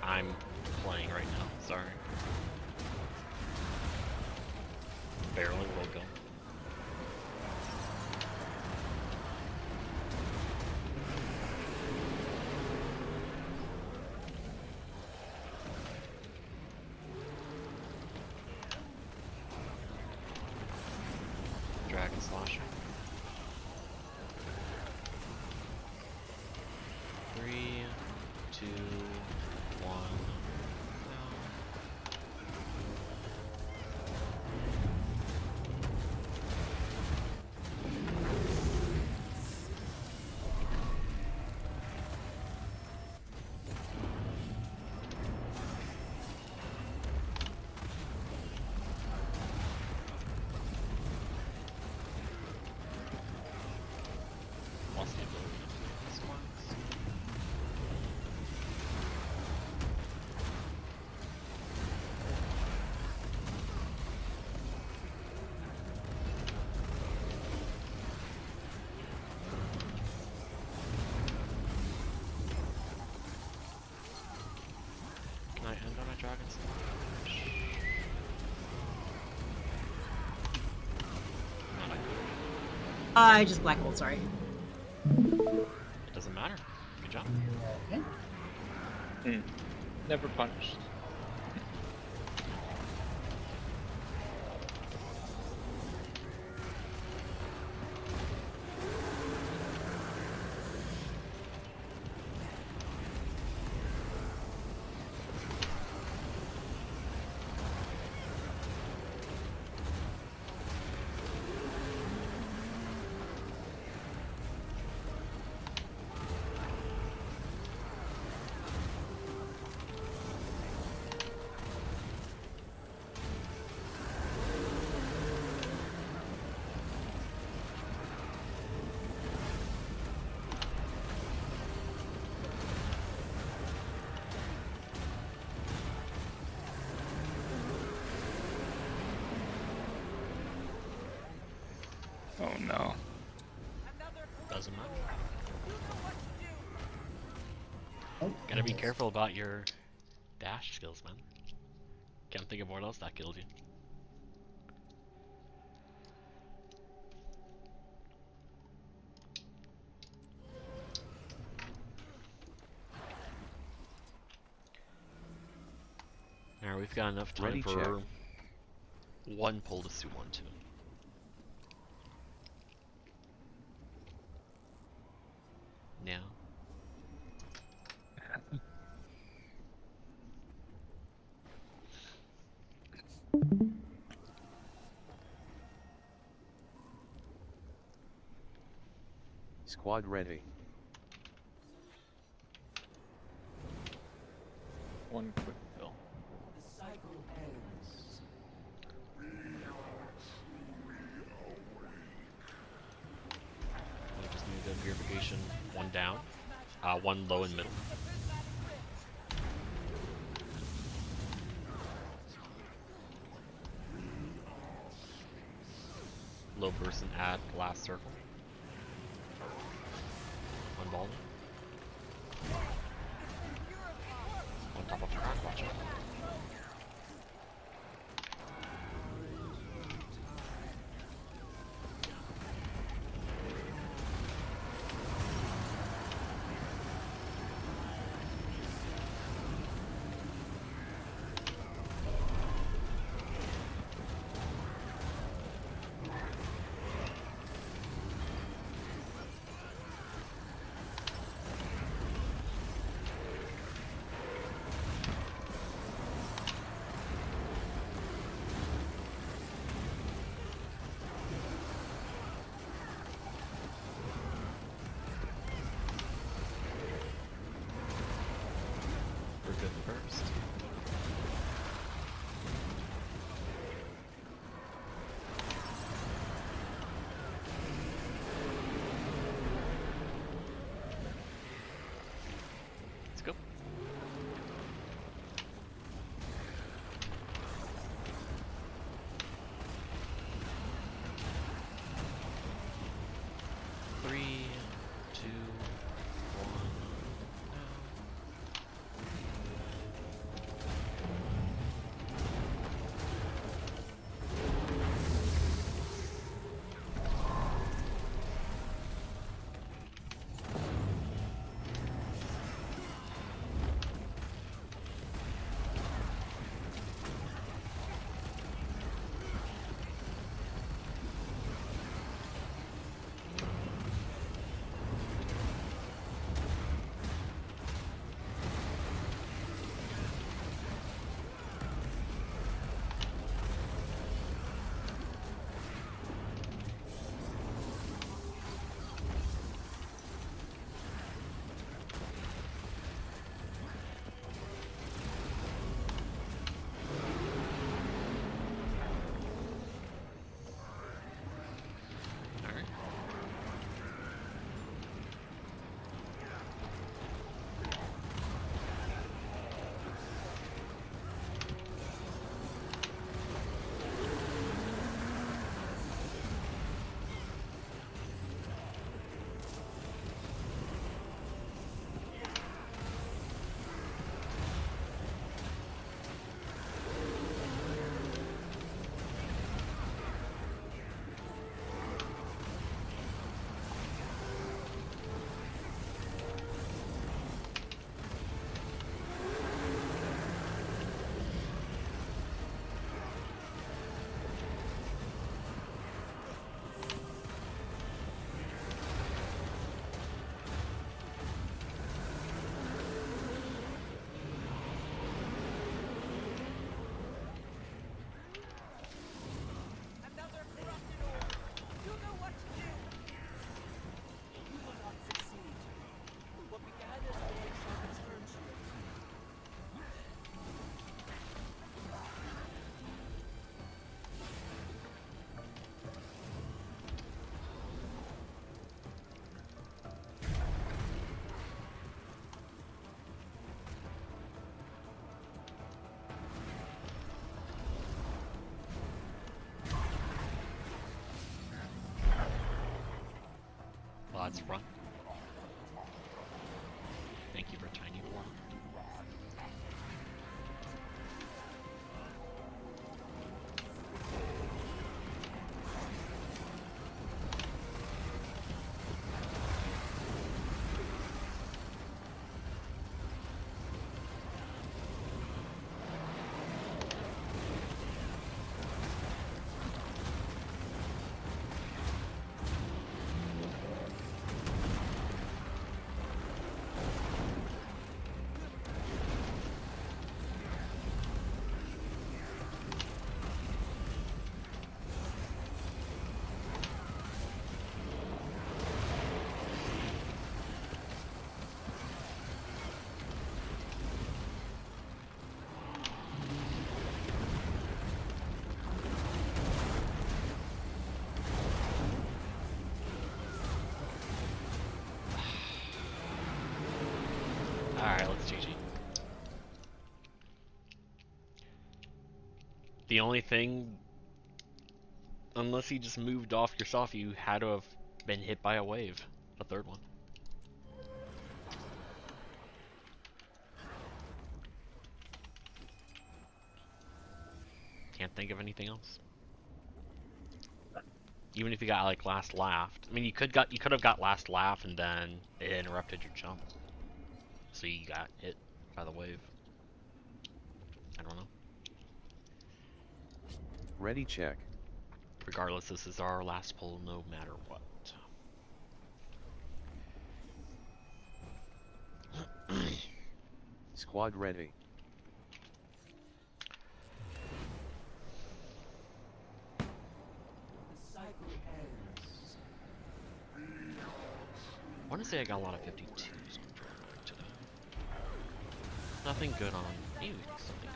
S1: I'm playing right now, sorry. Barely will go. Dragon Slasher. 3, 2, 1. Lost the ability to do this once. Can I end on a dragon slash? Not a good.
S8: I just black hole. Sorry.
S1: It doesn't matter. Good job.
S4: Okay.
S3: Never punished.
S9: Oh no.
S1: Doesn't matter.
S4: Oh,
S1: Gotta
S4: it
S1: be
S4: does.
S1: careful about your dash skills, man. Can't think of what else that killed you. Alright, we've got enough time
S6: Ready,
S1: for
S6: check.
S1: one pull to suit 1-2. Yeah.
S6: Squad ready.
S9: one quick fill.
S1: We just need the purification one down, one low and middle. Low person at last circle. On ball. On top of the rock, watch out. We're good first. Let's go. Three, two, one. Alright. Let's run. Thank you for tiny block. Alright, let's GG. The only thing, unless he just moved off your stuff, you had to have been hit by a wave. A third one. Can't think of anything else. Even if you got like last laugh. I mean, you could have got last laugh and then it interrupted your jump. So you got hit by the wave. I don't know.
S6: Ready check.
S1: Regardless, this is our last pull no matter what.
S6: Squad ready.
S1: I want to say I got a lot of 52s on Pro today. Nothing good on. Maybe something good.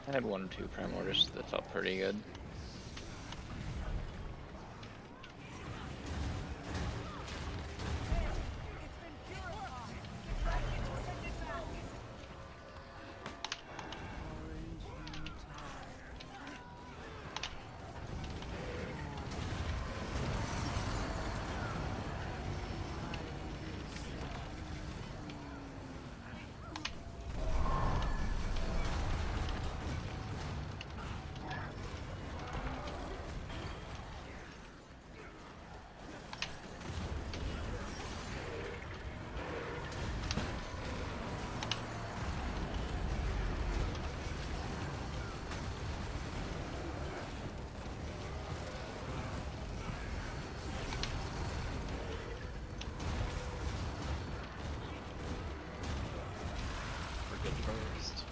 S3: I had 1 or 2 prime orders that felt pretty good.
S1: We're good first.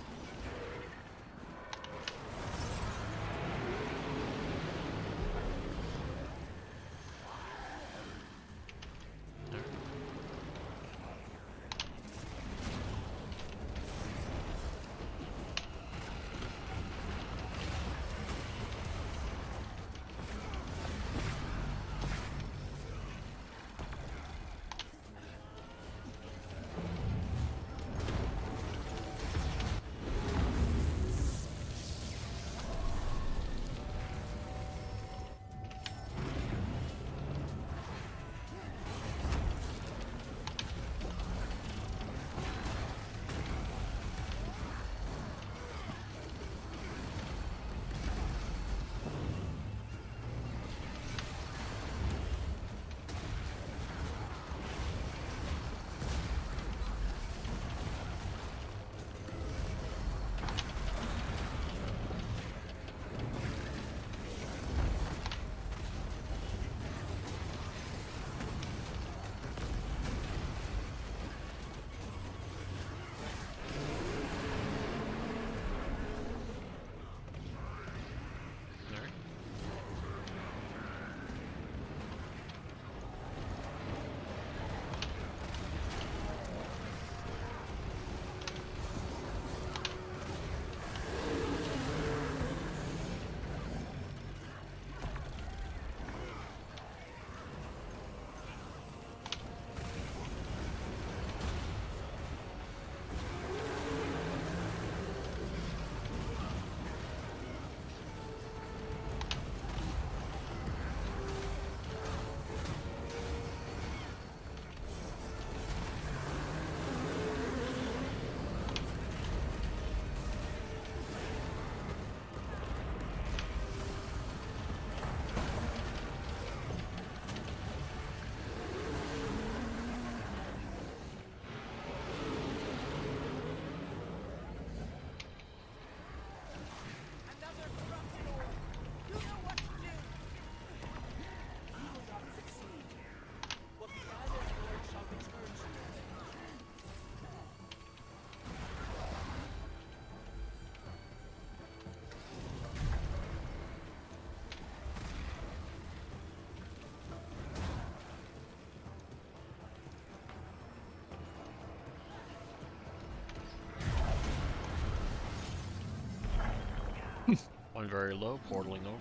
S1: One very low, portaling over.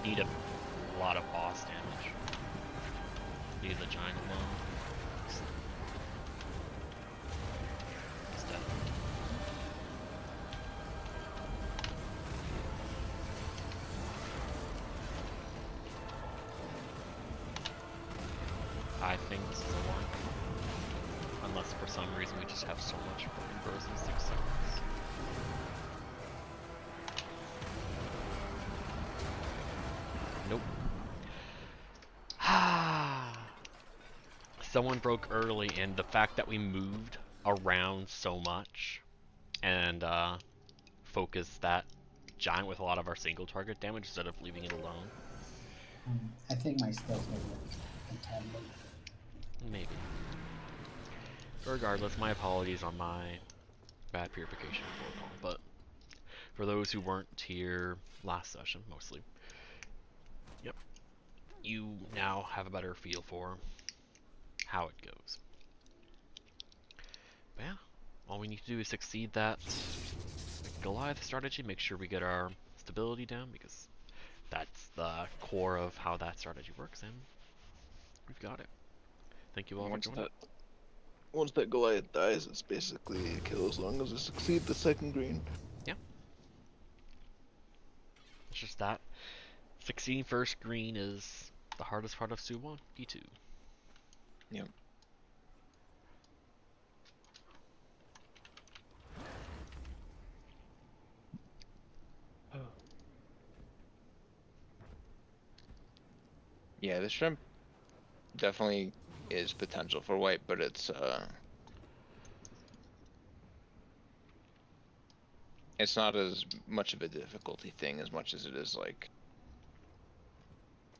S1: need a lot of boss damage. Leave the giant alone. He's dead. I think this is a one. Unless for some reason we just have so much fucking burst in 6 seconds. Nope. Someone broke early, and the fact that we moved around so much and focused that giant with a lot of our single target damage instead of leaving it alone.
S4: I think my skills are entirely.
S1: Maybe. Regardless, my apologies on my bad purification protocol, but for those who weren't here last session, mostly, yep, you now have a better feel for how it goes. But yeah, all we need to do is succeed that Goliath strategy, make sure we get our stability down, because that's the core of how that strategy works, and we've got it. Thank you all for joining.
S10: Once that Goliath dies, it's basically a kill as long as we succeed the second green.
S1: Yeah. It's just that. Succeeding first green is the hardest part of Su1, D2.
S3: Yep. Yeah, the shrimp definitely is potential for white, but it's not as much of a difficulty thing as much as it is like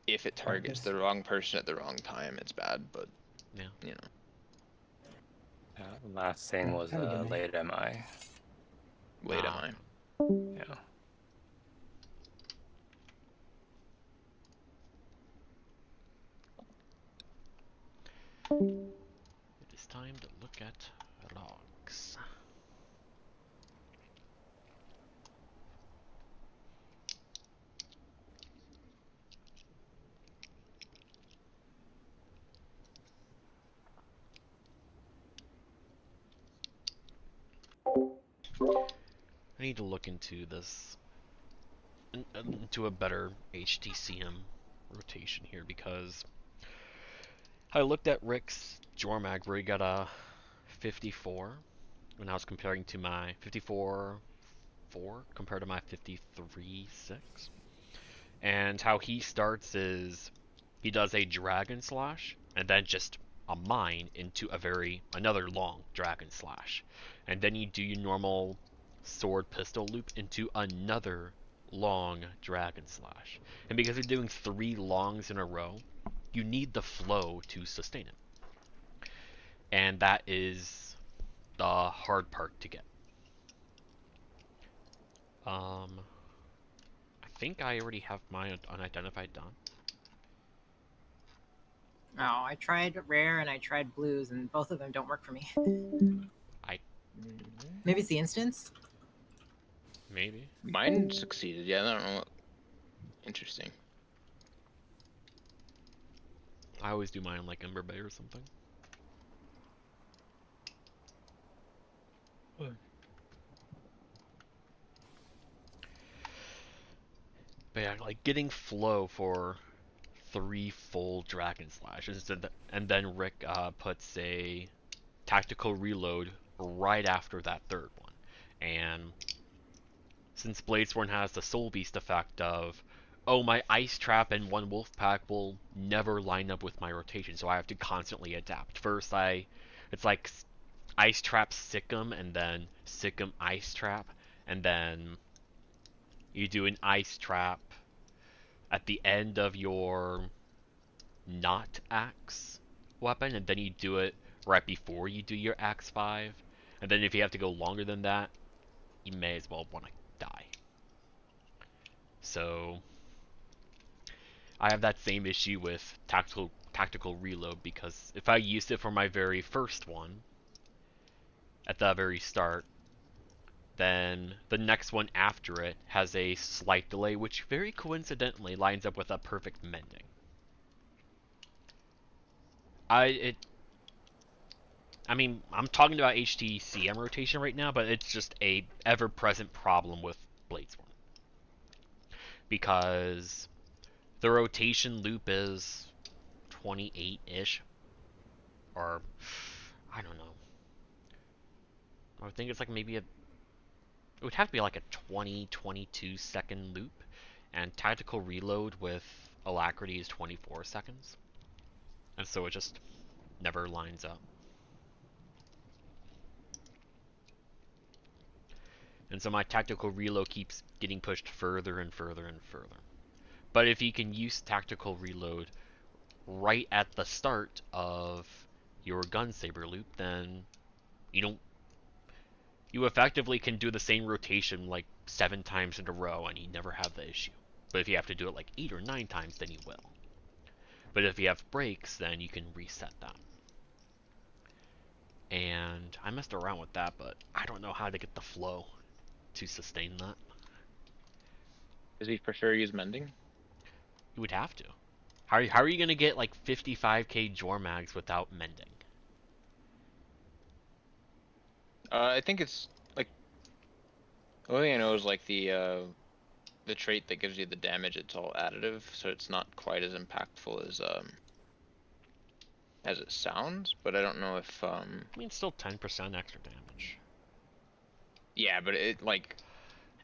S3: if it targets the wrong person at the wrong time, it's bad. But
S1: yeah,
S3: you know.
S9: Last thing was late MI.
S3: Late MI.
S9: Yeah.
S1: It is time to look at logs. I need to look into this, into a better HTcm rotation here, because I looked at Rick's Jormag where he got a 54, when I was comparing to my 54.4 compared to my 53.6. And how he starts is he does a dragon slash and then just a mine into another long dragon slash. And then you do your normal sword pistol loop into another long dragon slash. And because you're doing 3 longs in a row, you need the flow to sustain it. And that is the hard part to get. I think I already have my unidentified done.
S8: No, I tried rare and I tried blues, and both of them don't work for me. Maybe it's the instance?
S1: Maybe.
S3: Mine succeeded, yeah, I don't know what. Interesting.
S1: I always do mine like Ember Bay or something. But yeah, like getting flow for 3 full dragon slashes, and then Rick puts a tactical reload right after that third one. And since Bladesworn has the Soul Beast effect of, oh, my Ice Trap and 1 Wolf Pack will never line up with my rotation, so I have to constantly adapt. First, it's like Ice Trap Sikkim, and then Sikkim Ice Trap, and then you do an Ice Trap at the end of your not axe weapon, and then you do it right before you do your axe 5, and then if you have to go longer than that, you may as well want to die. So I have that same issue with tactical reload, because if I used it for my very first one at the very start, then the next one after it has a slight delay, which very coincidentally lines up with a perfect mending. I mean, I'm talking about HTcm rotation right now, but it's just a ever-present problem with Bladesworn. Because the rotation loop is 28-ish. Or, I don't know. I would think it's like maybe it would have to be like a 22 second loop. And tactical reload with alacrity is 24 seconds. And so it just never lines up. And so my tactical reload keeps getting pushed further and further and further. But if you can use tactical reload right at the start of your gun saber loop, then you effectively can do the same rotation like 7 times in a row and you never have the issue. But if you have to do it like 8 or 9 times, then you will. But if you have breaks, then you can reset that. And I messed around with that, but I don't know how to get the flow to sustain that.
S3: Does he for sure use mending?
S1: You would have to. How are you going to get like 55k Jormags without mending?
S3: I think it's like the only thing I know is like the trait that gives you the damage. It's all additive, so it's not quite as impactful as it sounds. But I don't know if
S1: I mean, it's still 10% extra damage.
S3: yeah, but it like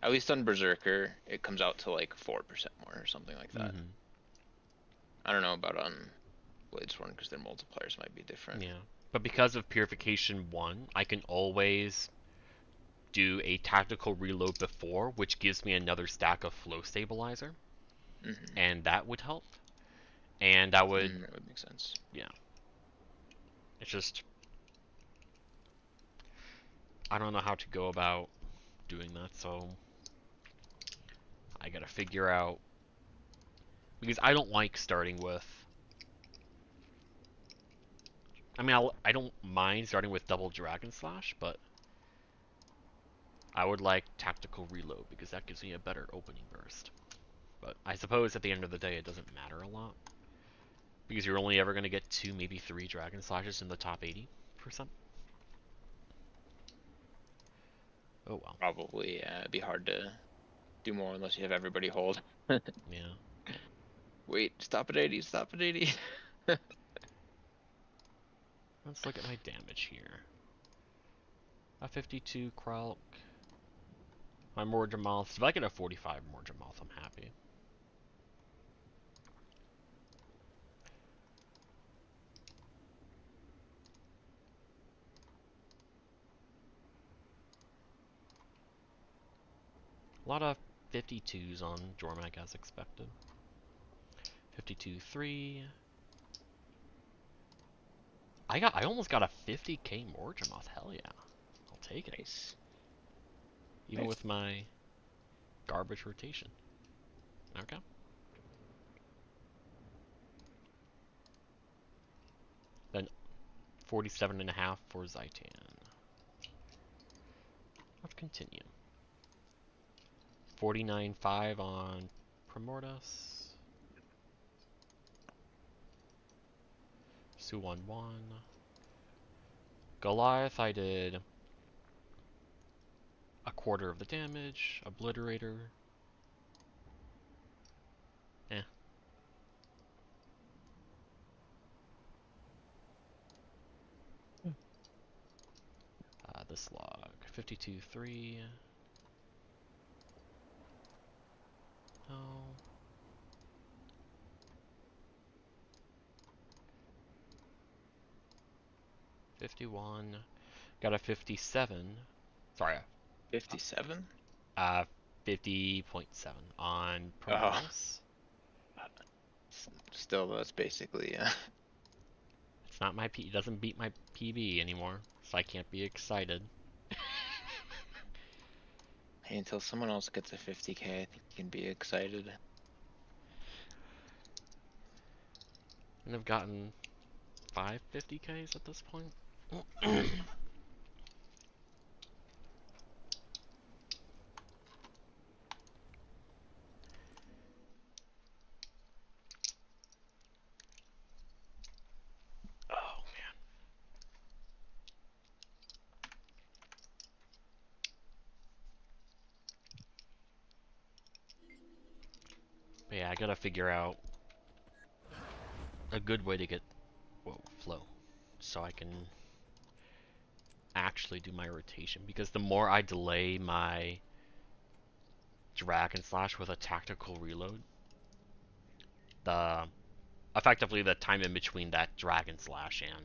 S3: at least on Berserker it comes out to like 4% more or something like that.
S1: Mm-hmm.
S3: I don't know about on Bladesworn because their multipliers might be different.
S1: Yeah, but because of Purification 1, I can always do a tactical reload before, which gives me another stack of flow stabilizer, and that would help. And that would
S3: that would make sense.
S1: Yeah. It's just I don't know how to go about doing that, so I gotta figure out, because I don't like starting with. I mean, I don't mind starting with double Dragon Slash, but I would like tactical reload because that gives me a better opening burst. But I suppose at the end of the day it doesn't matter a lot, because you're only ever going to get 2, maybe 3 Dragon Slashes in the top 80%. Oh well.
S3: Probably, it'd be hard to do more unless you have everybody hold.
S1: Yeah.
S3: Wait, stop at 80, stop at 80.
S1: Let's look at my damage here. A 52 Kralk. My Morjamoth. If I get a 45 Morjamoth, I'm happy. A lot of 52s on Jormag as expected. 52-3. I almost got a 50k Morjamoth. Hell yeah. I'll take it.
S3: Nice.
S1: Even with my garbage rotation. Okay. Then 47.5 for Zaitan. Let's continue. 49.5 on Primordius. Suwon 1. Goliath, I did a quarter of the damage. Obliterator. Eh. This log. 52-3. No. 51. Got a 57. Sorry.
S3: 57?
S1: 50.7 on Primordius.
S3: Still, that's basically,
S1: It's not my P. It doesn't beat my PB anymore, so I can't be excited.
S3: Hey, until someone else gets a 50k, I think you can be excited.
S1: And I've gotten 5 50ks at this point. Yeah, I gotta figure out a good way to get flow, so I can actually do my rotation. Because the more I delay my drag and slash with a tactical reload, the effectively the time in between that drag and slash and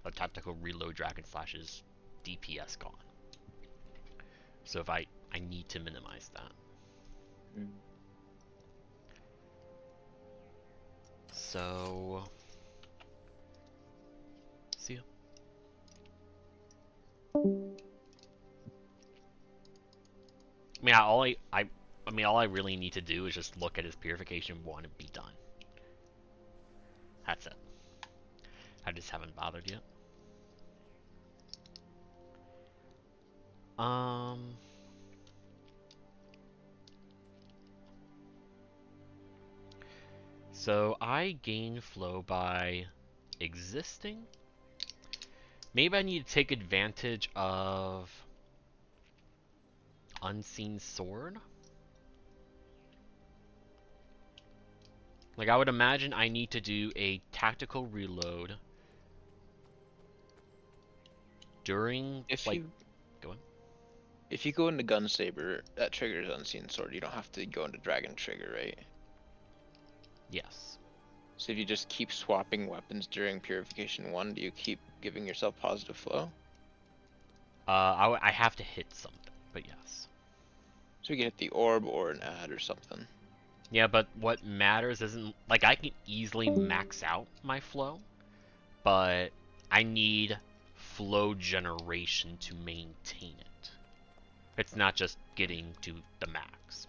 S1: a tactical reload drag and slash is DPS gone. So if I need to minimize that. So see ya. I mean, all I really need to do is just look at his Purification 1 and be done. That's it. I just haven't bothered yet. So I gain flow by existing. Maybe I need to take advantage of Unseen Sword. Like, I would imagine I need to do a tactical reload during, go on.
S3: If you go into Gun Saber, that triggers Unseen Sword. You don't have to go into Dragon Trigger, right?
S1: Yes.
S3: So if you just keep swapping weapons during Purification 1, do you keep giving yourself positive flow?
S1: I have to hit something, but yes.
S3: So you can hit the orb or an ad or something.
S1: Yeah, but what matters isn't, like, I can easily max out my flow, but I need flow generation to maintain it. It's not just getting to the max.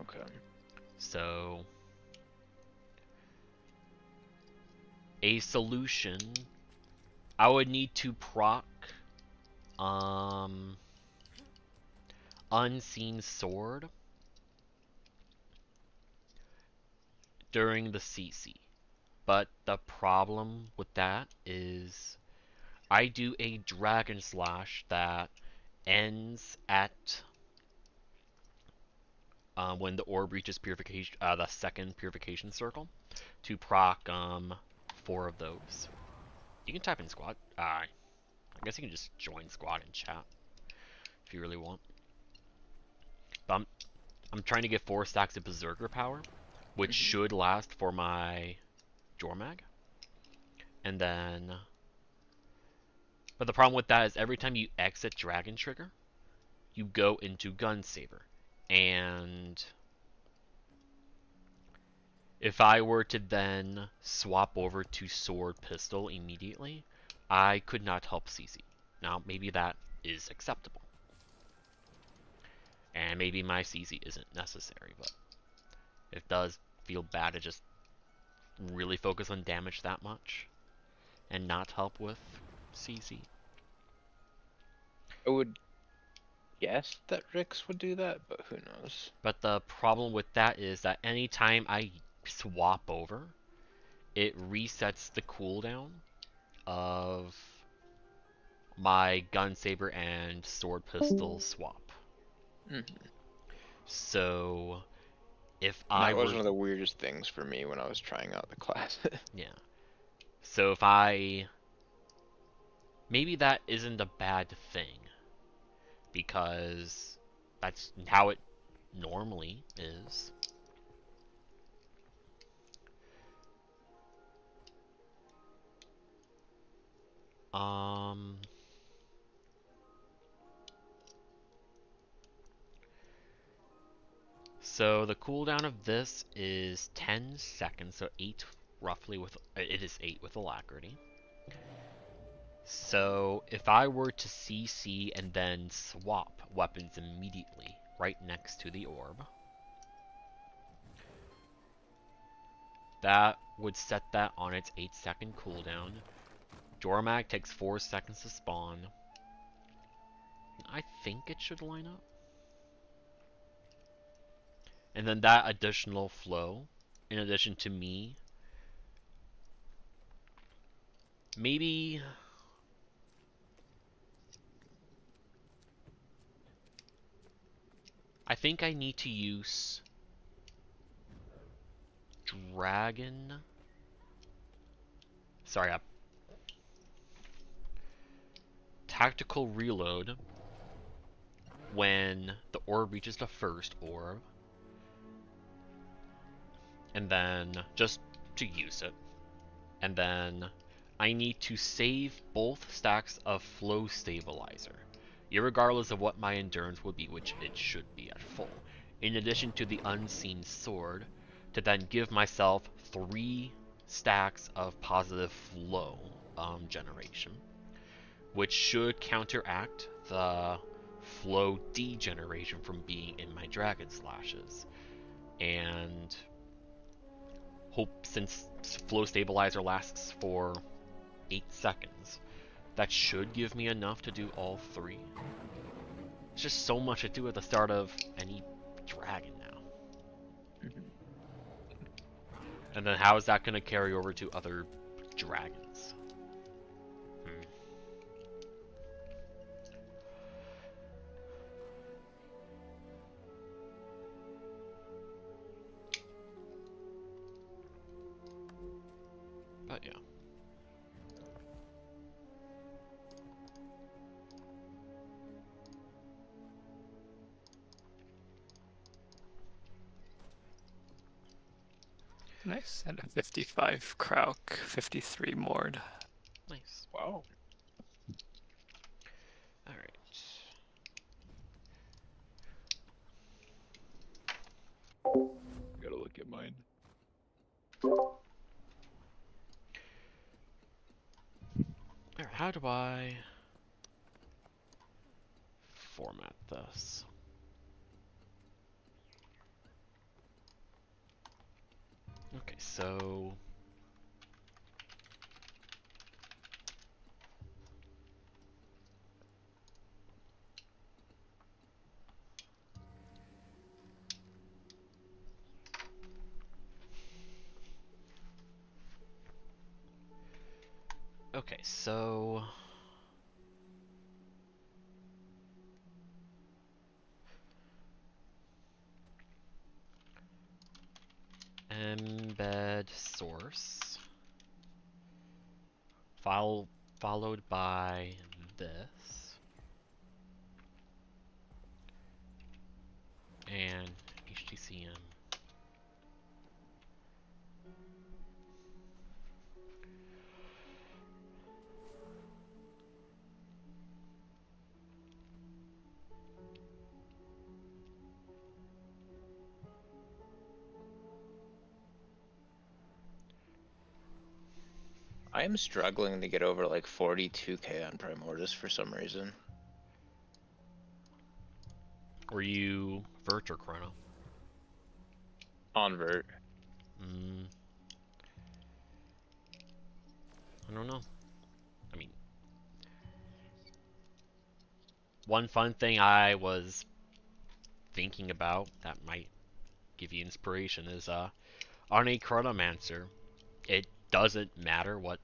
S3: Okay.
S1: So a solution, I would need to proc Unseen Sword during the CC. But the problem with that is I do a Dragon Slash that ends at when the orb reaches purification, the second purification circle, to proc 4 of those. You can type in squad. I guess you can just join squad and chat if you really want. But I'm trying to get 4 stacks of Berserker power, which should last for my Jormag. And then, but the problem with that is every time you exit Dragon Trigger, you go into Gun Saber. And if I were to then swap over to Sword Pistol immediately, I could not help CC. Now, maybe that is acceptable. And maybe my CC isn't necessary, but it does feel bad to just really focus on damage that much and not help with CC.
S3: I would guess that Rix would do that, but who knows?
S1: But the problem with that is that anytime I swap over, it resets the cooldown of my Gun Saber and Sword Pistol swap. So if I
S3: that was one of the weirdest things for me when I was trying out the class.
S1: Yeah. So if maybe that isn't a bad thing, because that's how it normally is. So the cooldown of this is 10 seconds, so 8 roughly with, it is 8 with Alacrity. So if I were to CC and then swap weapons immediately right next to the orb, that would set that on its 8-second cooldown. Jormag takes 4 seconds to spawn. I think it should line up. And then that additional flow, in addition to me, maybe I think I need to use dragon. Sorry, tactical reload when the orb reaches the first orb, and then just to use it, and then I need to save both stacks of flow stabilizer, irregardless of what my endurance would be, which it should be at full, in addition to the unseen sword, to then give myself 3 stacks of positive flow generation, which should counteract the flow degeneration from being in my dragon slashes. And hope, since flow stabilizer lasts for 8 seconds, that should give me enough to do all 3. It's just so much to do at the start of any dragon now. And then how is that going to carry over to other dragons? But yeah.
S9: Nice. And a 55 Krauk, 53 Mord.
S1: Nice.
S3: Wow.
S1: Alright.
S10: Gotta look at mine.
S1: Alright, how do I format this? Okay, so embed source followed by this and HTcm.
S3: I am struggling to get over like 42k on Primordus for some reason.
S1: Were you Vert or Chrono?
S3: On Vert.
S1: I don't know. I mean, one fun thing I was thinking about that might give you inspiration is on a Chronomancer, it doesn't matter what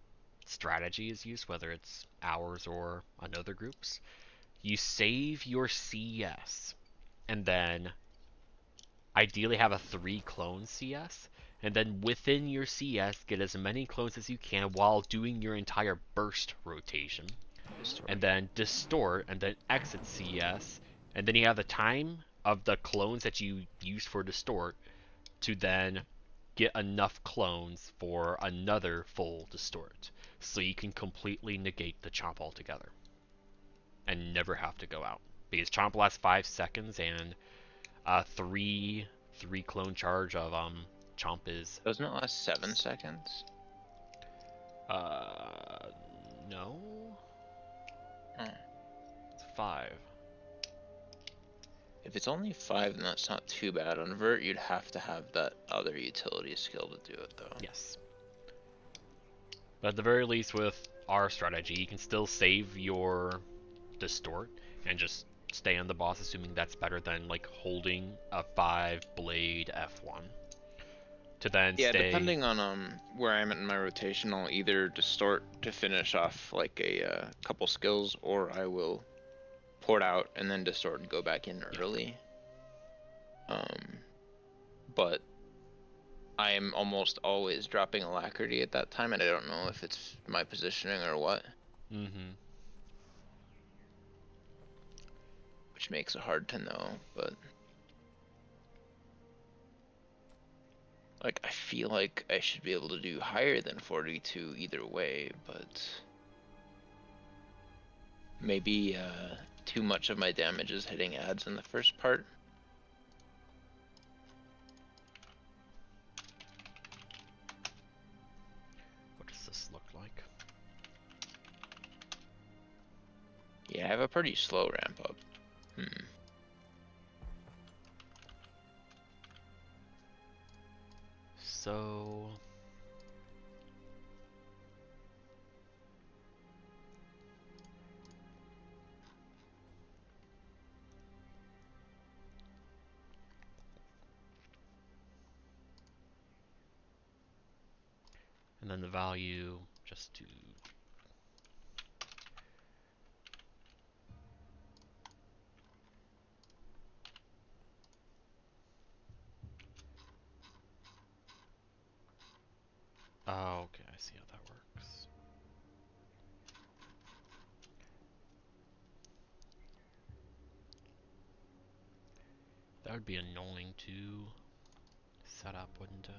S1: strategy is used, whether it's ours or another group's. You save your CS, and then ideally have a 3 clone CS, and then within your CS get as many clones as you can while doing your entire burst rotation. And then distort, and then exit CS, and then you have the time of the clones that you used for distort to then get enough clones for another full distort, so you can completely negate the chomp altogether and never have to go out, because chomp lasts 5 seconds and 3 clone charge of chomp is
S3: Doesn't it last 7 seconds?
S1: no,
S3: Hmm.
S1: it's 5.
S3: If it's only 5, then that's not too bad. On Vert, you'd have to have that other utility skill to do it, though.
S1: Yes. But at the very least, with our strategy, you can still save your distort and just stay on the boss, assuming that's better than like holding a 5 blade F1 to then
S3: Yeah,
S1: stay.
S3: depending on where I'm at in my rotation, I'll either distort to finish off like a couple skills, or I will port out and then distort and go back in early. But I'm almost always dropping alacrity at that time, and I don't know if it's my positioning or what,
S1: Mm-hmm.
S3: which makes it hard to know, but like I feel like I should be able to do higher than 42 either way, but maybe too much of my damage is hitting ads in the first part.
S1: What does this look like?
S3: Yeah, I have a pretty slow ramp up.
S1: So and then the value just to oh, okay, I see how that works. That would be annoying to set up, wouldn't it?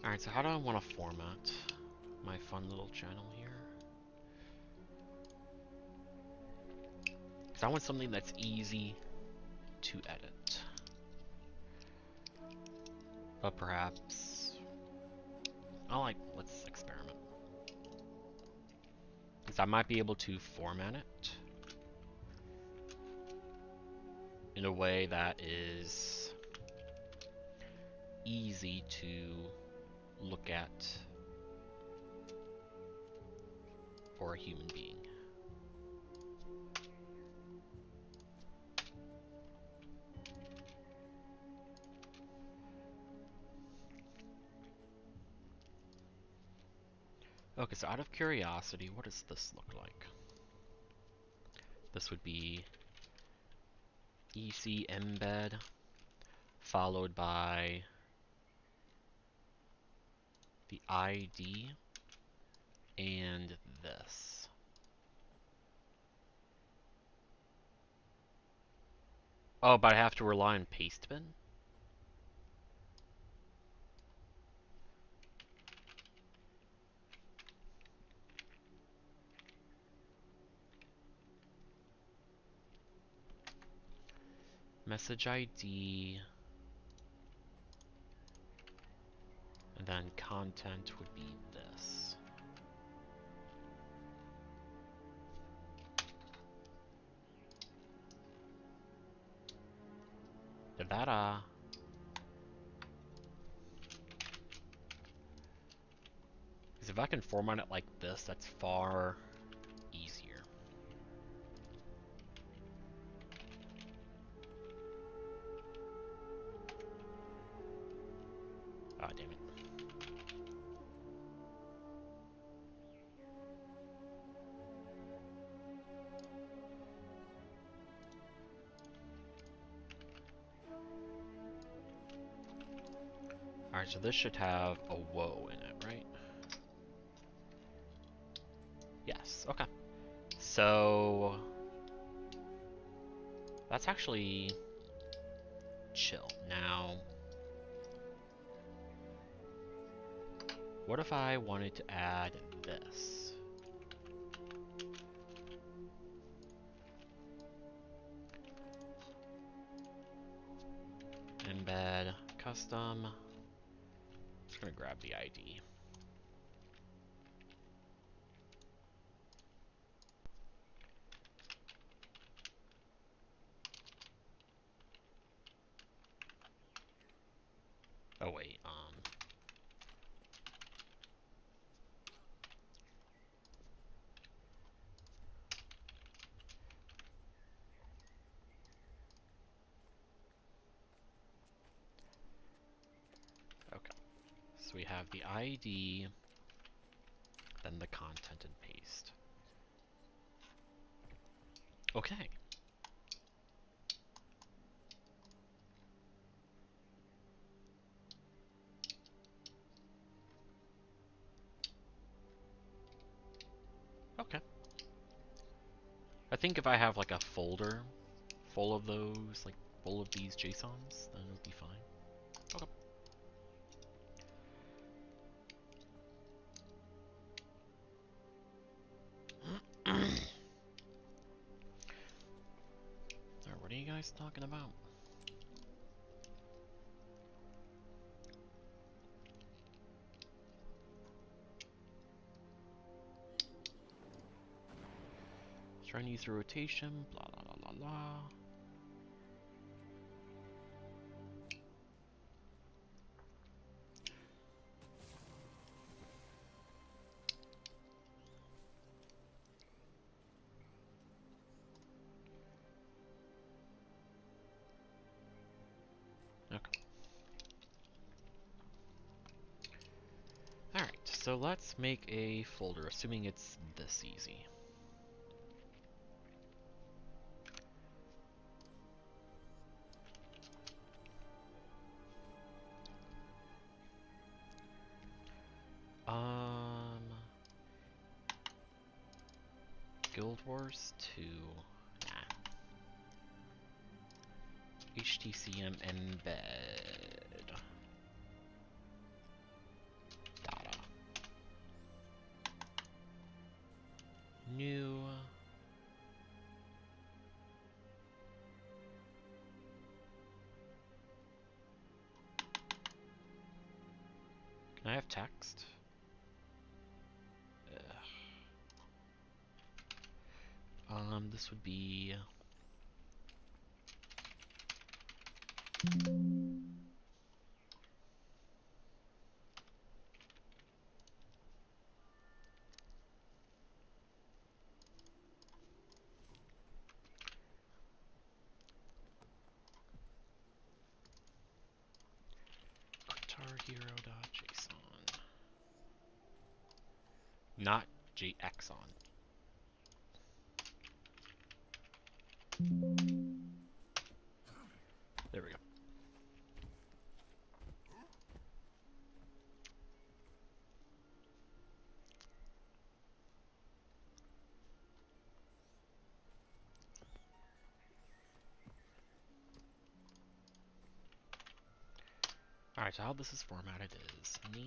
S1: Alright, so how do I want to format my fun little channel here? Because I want something that's easy to edit. But perhaps... let's experiment. Because I might be able to format it in a way that is easy to look at for a human being. Okay, so out of curiosity, what does this look like? This would be EC embed followed by the ID and this. Oh, but I have to rely on pastebin? Message ID, and then content would be this. Did that, because if I can format it like this, that's far easier. Ah, damn it. Alright, so this should have a whoa in it, right? Yes, okay. So that's actually chill. Now, what if I wanted to add this? Embed custom. Just gonna grab the ID. Oh wait, we have the ID, then the content and paste. Okay. Okay. I think if I have like a folder full of those, like full of these JSONs, then it'll be fine. Okay. Alright, what are you guys talking about? Trying to use the rotation, blah blah blah blah blah. Okay. Alright, so let's make a folder, assuming it's this easy. Guild Wars 2. Nah. HTcm embed. Data. New. Can I have text? This would be QuitarHero.json. Not JXON. There we go. Alright, so how this is formatted is name.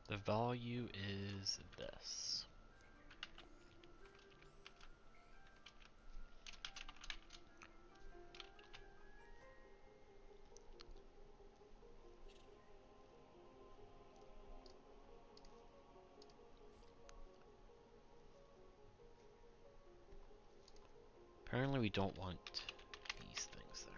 S1: The value is this. Apparently we don't want these things there.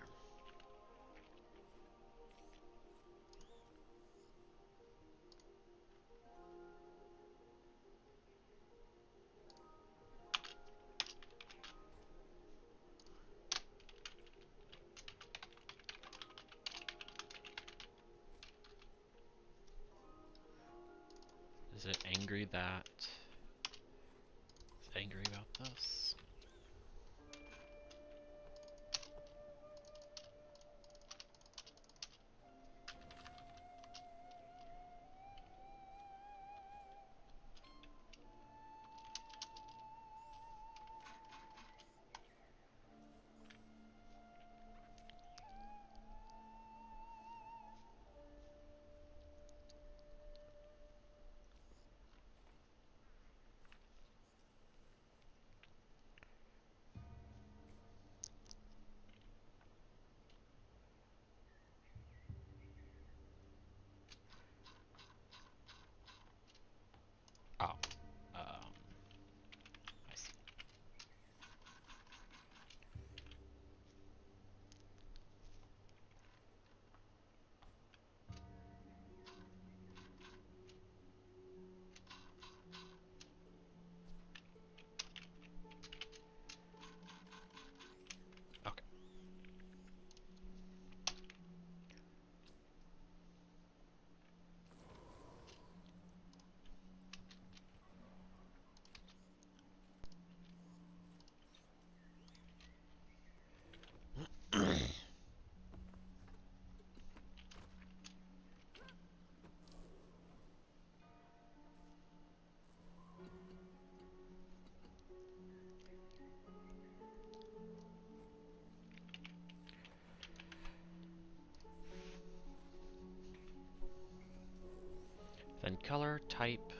S1: Is it angry that it's angry about this? Color type.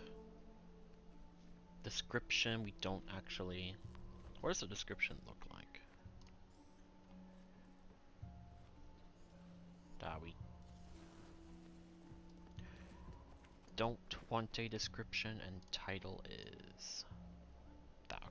S1: Description, we don't actually... What does the description look like? We don't want a description, and title is... that.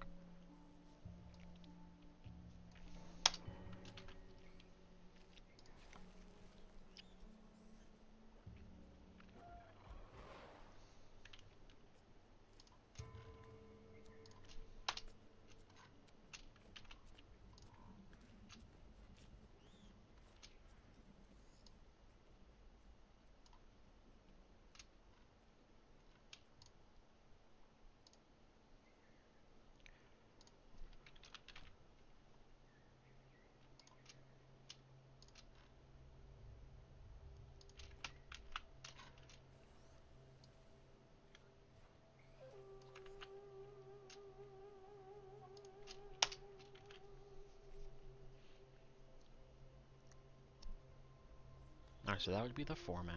S1: Alright, so that would be the format.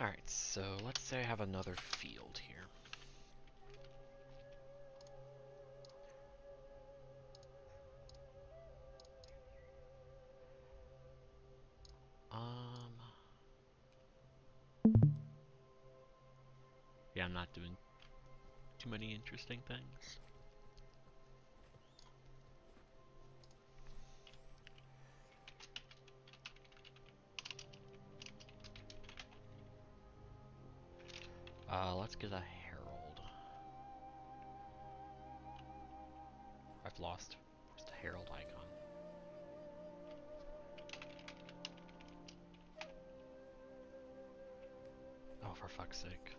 S1: Alright, so let's say I have another field here. Yeah, I'm not doing too many interesting things. Let's get a herald. I've lost just a herald icon. Oh, for fuck's sake.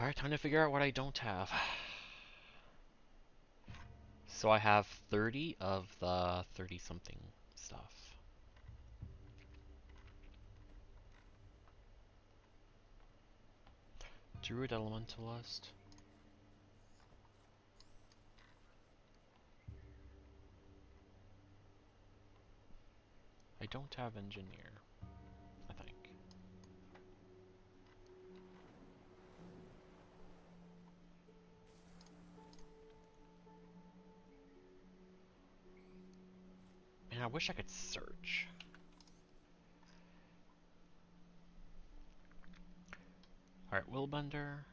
S1: Alright, time to figure out what I don't have. So I have 30 of the 30-something stuff. Druid Elementalist. I don't have Engineer, I think. Man, I wish I could search. Alright, Willbender.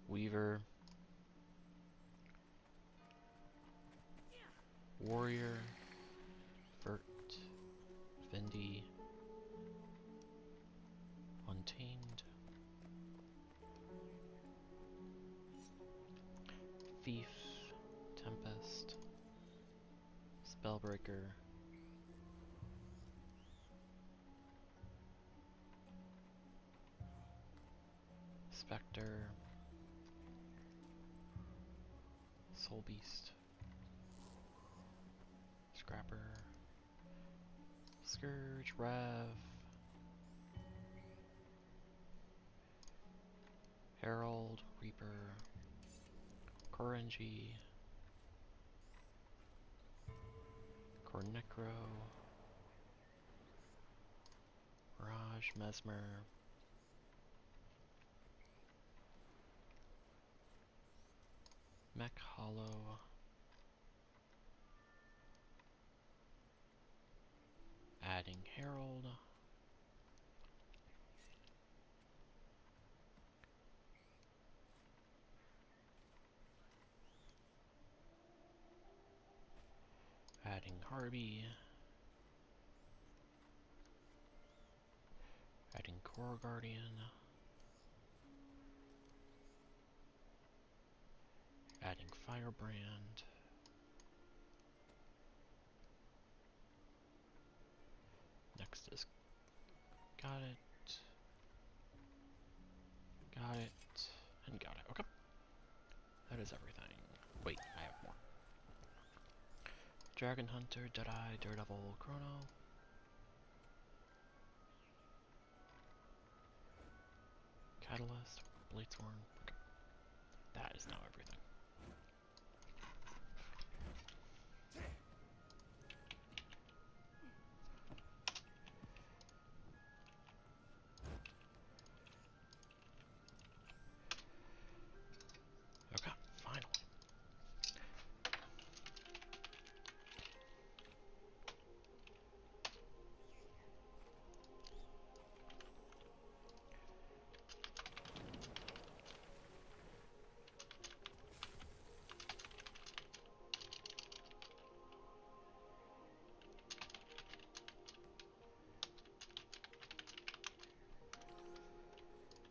S1: Weaver. Warrior. Vert. Fendi. Untamed. Thief. Tempest. Spellbreaker. Spectre. Soul Beast. Scrapper. Scourge. Rev. Herald. Reaper. Korenji. Cornecro. Mirage. Mesmer. Mech Hollow. Adding Herald. Adding Harvey. Adding Core Guardian. Adding Firebrand. Next is got it. Got it. And got it. Okay. That is everything. Wait, I have more. Dragon Hunter, Deadeye, Daredevil, Chrono. Catalyst, Bladesworn. Okay. That is now everything. Okay, finally.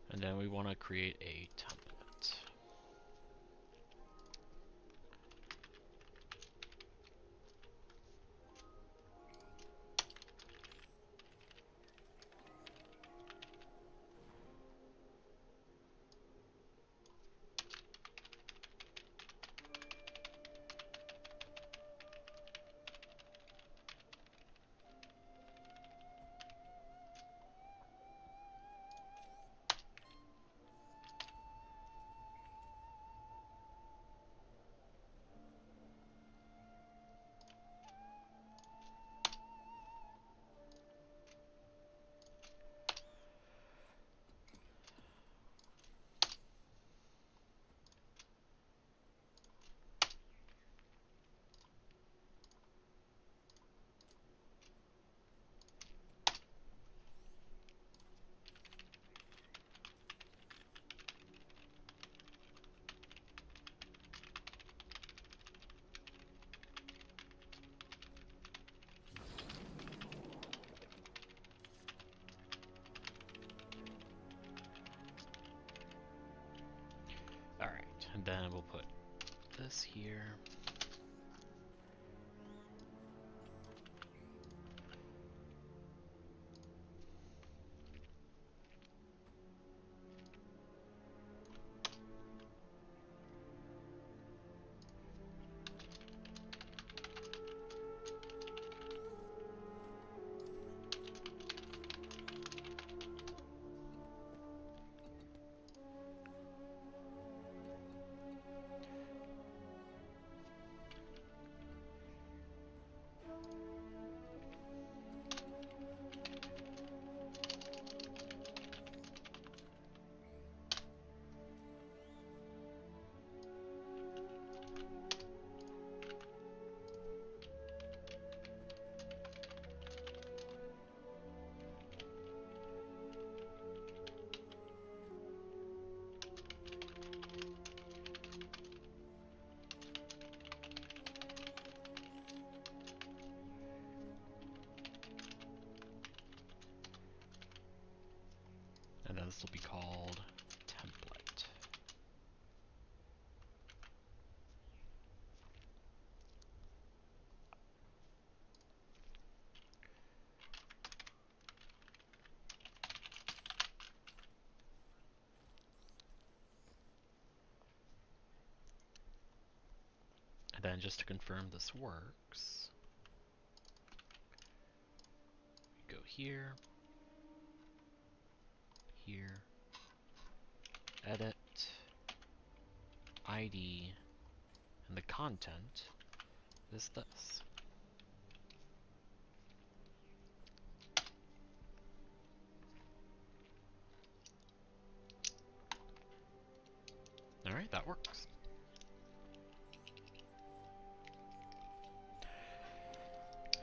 S1: And then we want to create a template. Alright, and then we'll put this here. And then this will be called template. And then just to confirm this works, we go here, here, edit, ID, and the content is this. Alright, that works.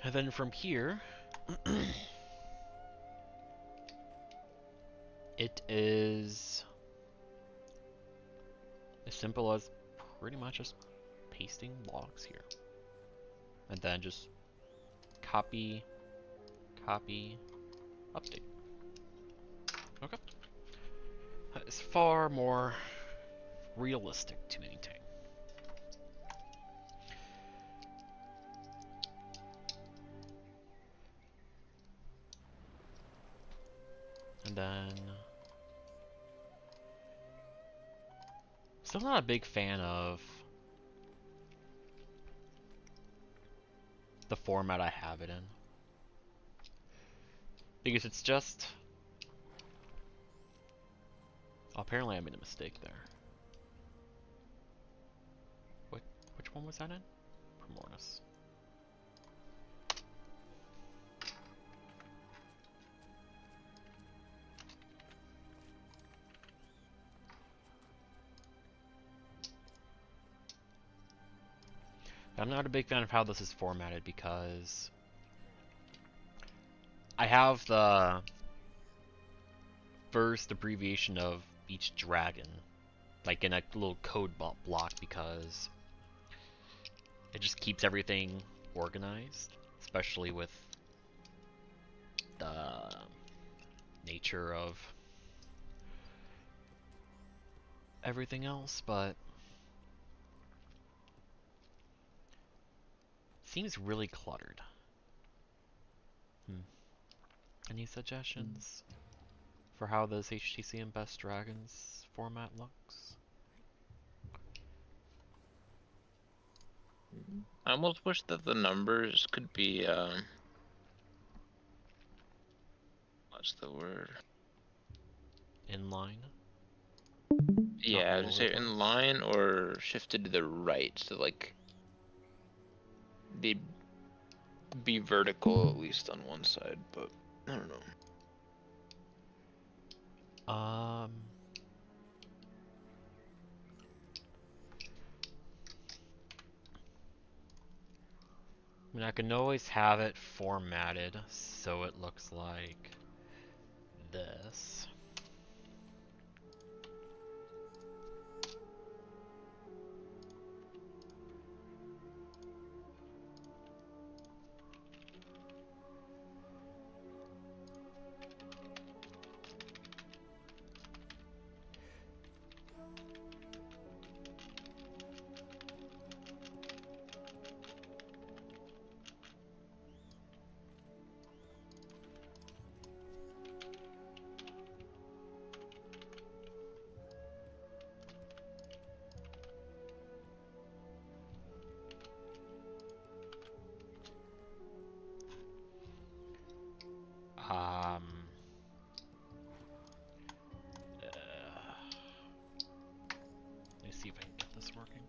S1: And then from here, it is as simple as pretty much just pasting logs here. And then just copy, copy, update. Okay. That is far more realistic to maintain. And then... Still not a big fan of the format I have it in. Because it's just... Oh, apparently I made a mistake there. Which one was that in? Primordius. I'm not a big fan of how this is formatted because I have the first abbreviation of each dragon like in a little code block because it just keeps everything organized, especially with the nature of everything else, but seems really cluttered. Any suggestions for how this HTcm Best Dragons format looks?
S3: I almost wish that the numbers could be, what's the word?
S1: Inline?
S3: Yeah, I
S1: all
S3: would
S1: over
S3: say
S1: the
S3: in
S1: place?
S3: line or shifted to the right, so like be vertical at least on one side, but I don't know.
S1: I mean, I can always have it formatted so it looks like this. Um, let me see if I can get this working.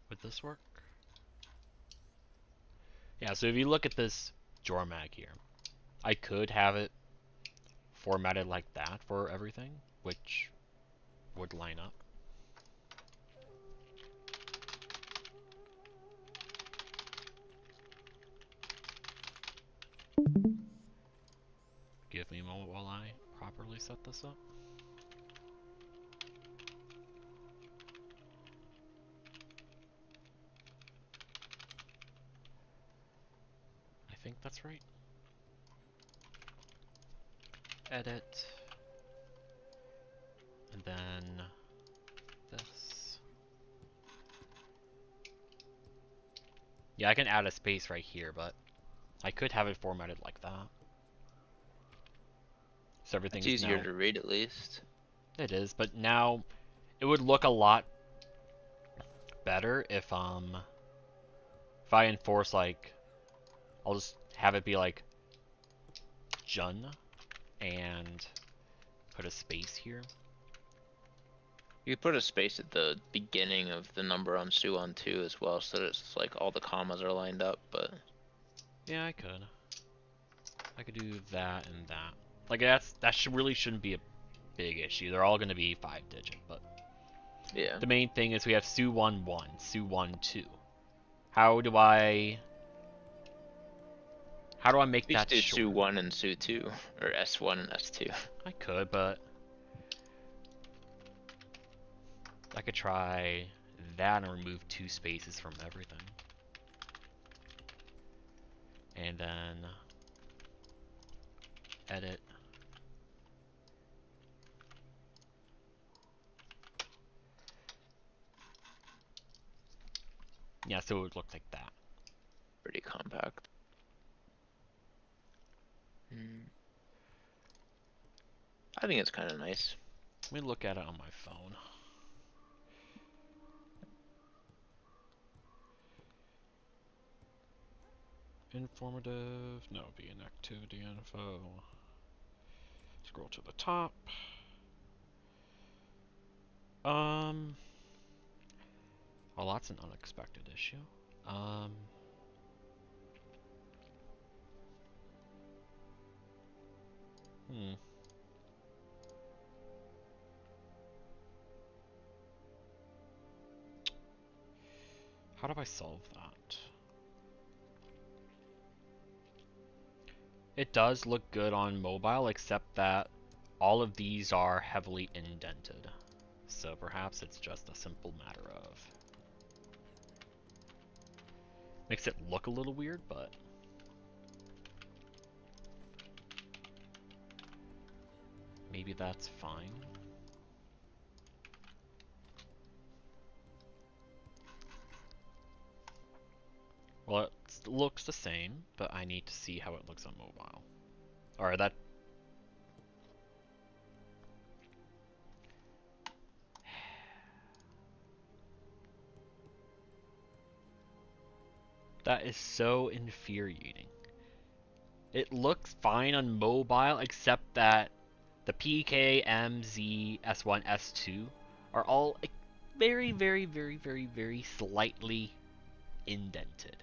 S1: Would this work? Yeah, so if you look at this Jormag here, I could have it formatted like that for everything, which would line up. Give me a moment while I properly set this up. I think that's right. Edit. And then this. Yeah, I can add a space right here, but I could have it formatted like that. So everything
S3: It's
S1: is
S3: easier
S1: now...
S3: to read at least.
S1: It is, but now it would look a lot better if I enforce like, I'll just have it be like Jun and put a space here.
S3: You could put a space at the beginning of the number on Suwon too as well, so that it's like all the commas are lined up, but
S1: Yeah, I could do that and that. Like really shouldn't be a big issue. They're all going to be 5-digit, but
S3: Yeah.
S1: the main thing is we have Su11, Su12. How do I make
S3: We
S1: that
S3: could do
S1: short?
S3: Su1 and Su2, or S1 and S2.
S1: I could, but I could try that and remove 2 spaces from everything. And then edit. Yeah, so it would look like that.
S3: Pretty compact. I think it's kind of nice.
S1: Let me look at it on my phone. Informative, no, be an activity info. Scroll to the top. Well, that's an unexpected issue. How do I solve that? It does look good on mobile, except that all of these are heavily indented. So perhaps it's just a simple matter of... Makes it look a little weird, but... maybe that's fine. Well, it looks the same, but I need to see how it looks on mobile. Or that... That is so infuriating. It looks fine on mobile, except that the PK, M, Z, S1, S2 are all very, very, very, very, very slightly indented.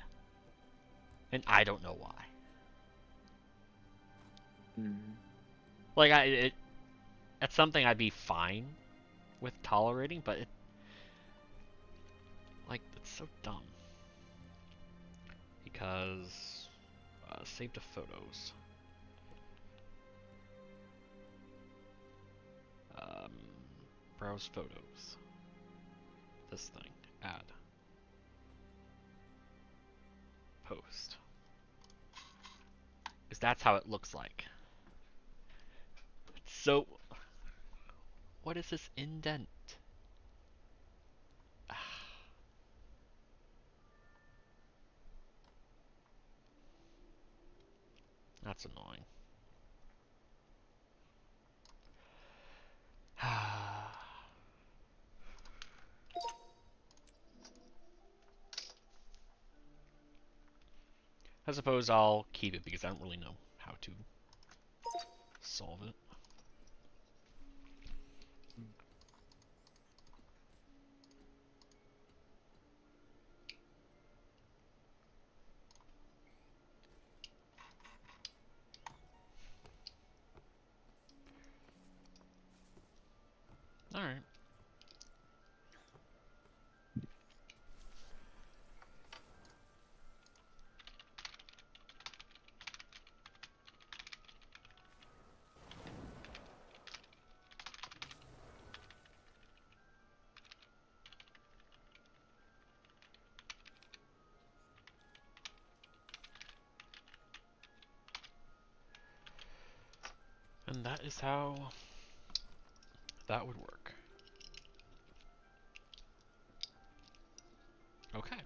S1: And I don't know why. Like, it's something I'd be fine with tolerating, but it's so dumb. Because, save the photos. Browse photos. This thing, add. Post. Because that's how it looks like. So, what is this indent? That's annoying. I suppose I'll keep it because I don't really know how to solve it. Alright. And that is how that would work. Okay.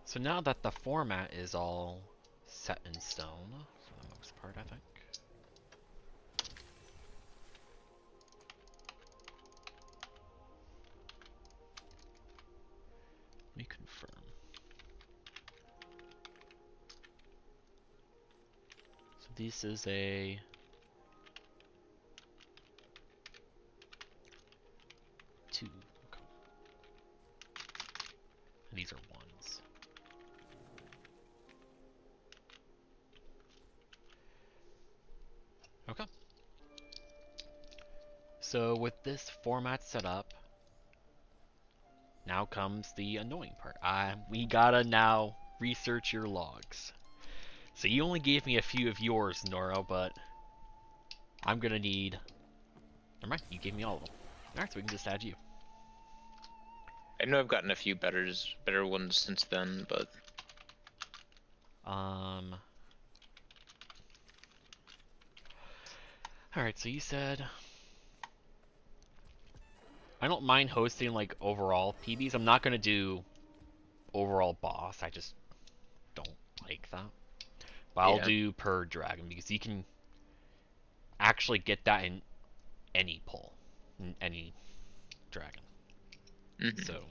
S1: So now that the format is all set in stone, for the most part, I think. Let me confirm. So this is a 2. Okay. And these are 1s. So with this format set up, now comes the annoying part. We gotta now research your logs. So you only gave me a few of yours, Nora, but I'm gonna need... Never mind, you gave me all of them. Alright, so we can just add you.
S3: I know I've gotten a few better ones since then, but
S1: Alright, so you said... I don't mind hosting, like, overall PBs. I'm not gonna do overall boss. I just don't like that. But I'll
S3: Yeah.
S1: do per dragon, because you can actually get that in any pull. In any dragon. So...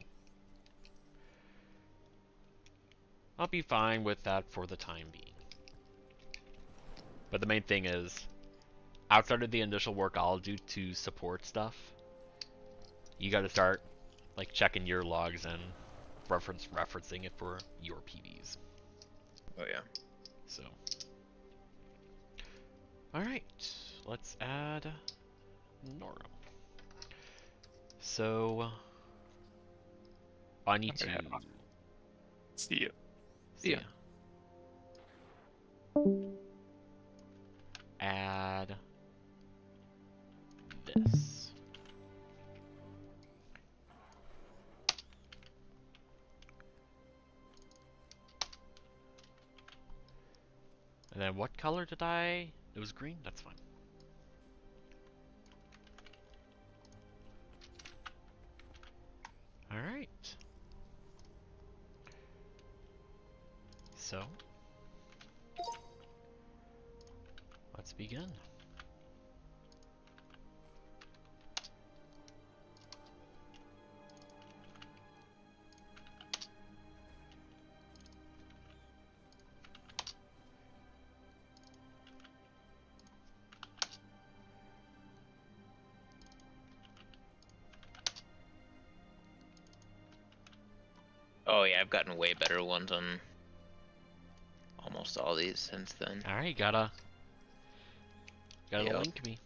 S1: I'll be fine with that for the time being. But the main thing is, outside of the initial work I'll do to support stuff, you gotta start like checking your logs and referencing it for your PBs.
S3: oh yeah.
S1: So, alright, let's add Nora. So, I need to...
S9: See you.
S3: Yeah.
S1: Add this. And then what color did I... It was green? That's fine. Alright. So, let's begin.
S3: Oh yeah, I've gotten way better ones on almost all these since then.
S1: Alright, gotta
S3: Yep.
S1: link me.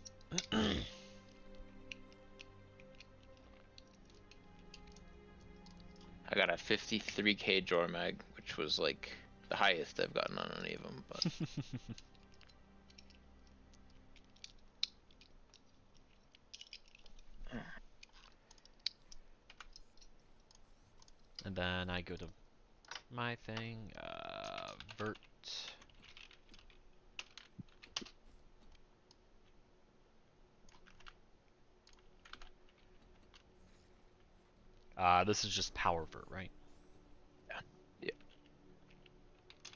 S3: I got a 53k Jormag, which was like the highest I've gotten on any of them, but
S1: And then I go to my thing, vert. This is just power vert, right?
S3: yeah.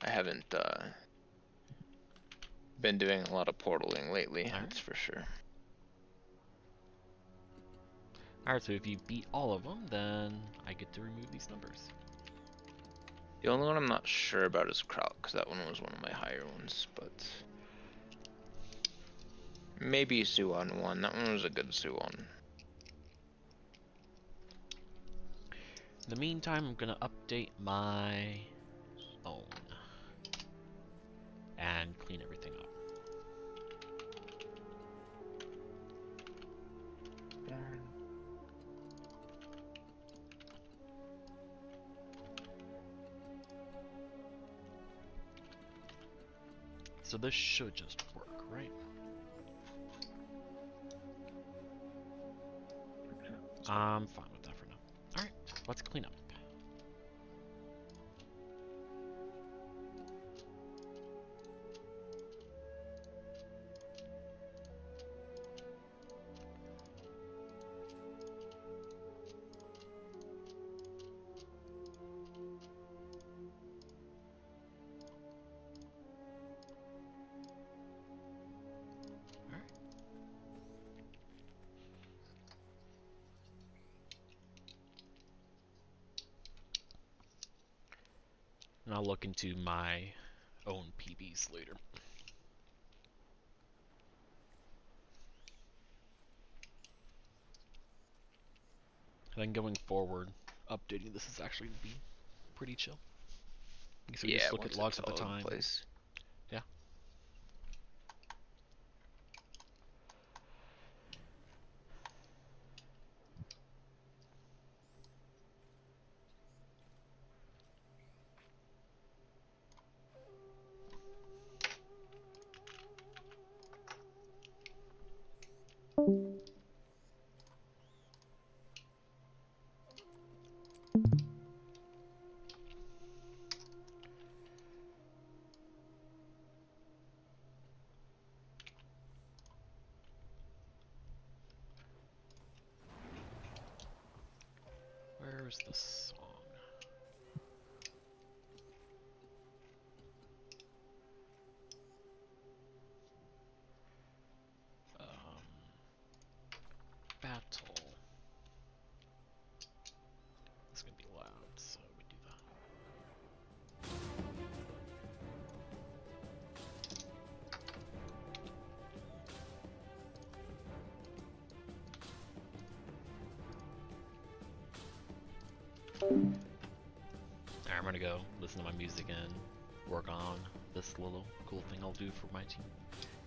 S3: I haven't been doing a lot of portaling lately, that's for sure.
S1: Alright, so if you beat all of them, then I get to remove these numbers.
S3: The only one I'm not sure about is Kraut, because that one was one of my higher ones, but maybe Suwon one. That one was a good Suwon.
S1: In the meantime, I'm gonna update my own and clean everything up. So this should just work, right? I'm fine with that for now. Alright, let's clean up. And I'll look into my own PBs later. And then going forward, updating this is actually going to be pretty chill. So we
S3: Yeah,
S1: just look
S3: once
S1: at logs
S3: it's
S1: at the
S3: all in
S1: time.
S3: place.
S1: Yeah. Where's the song? Battle. It's gonna be loud, so we do that. Alright, I'm gonna go listen to my music and work on this little cool thing I'll do for my team.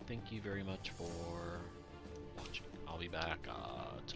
S1: Thank you very much for watching. I'll be back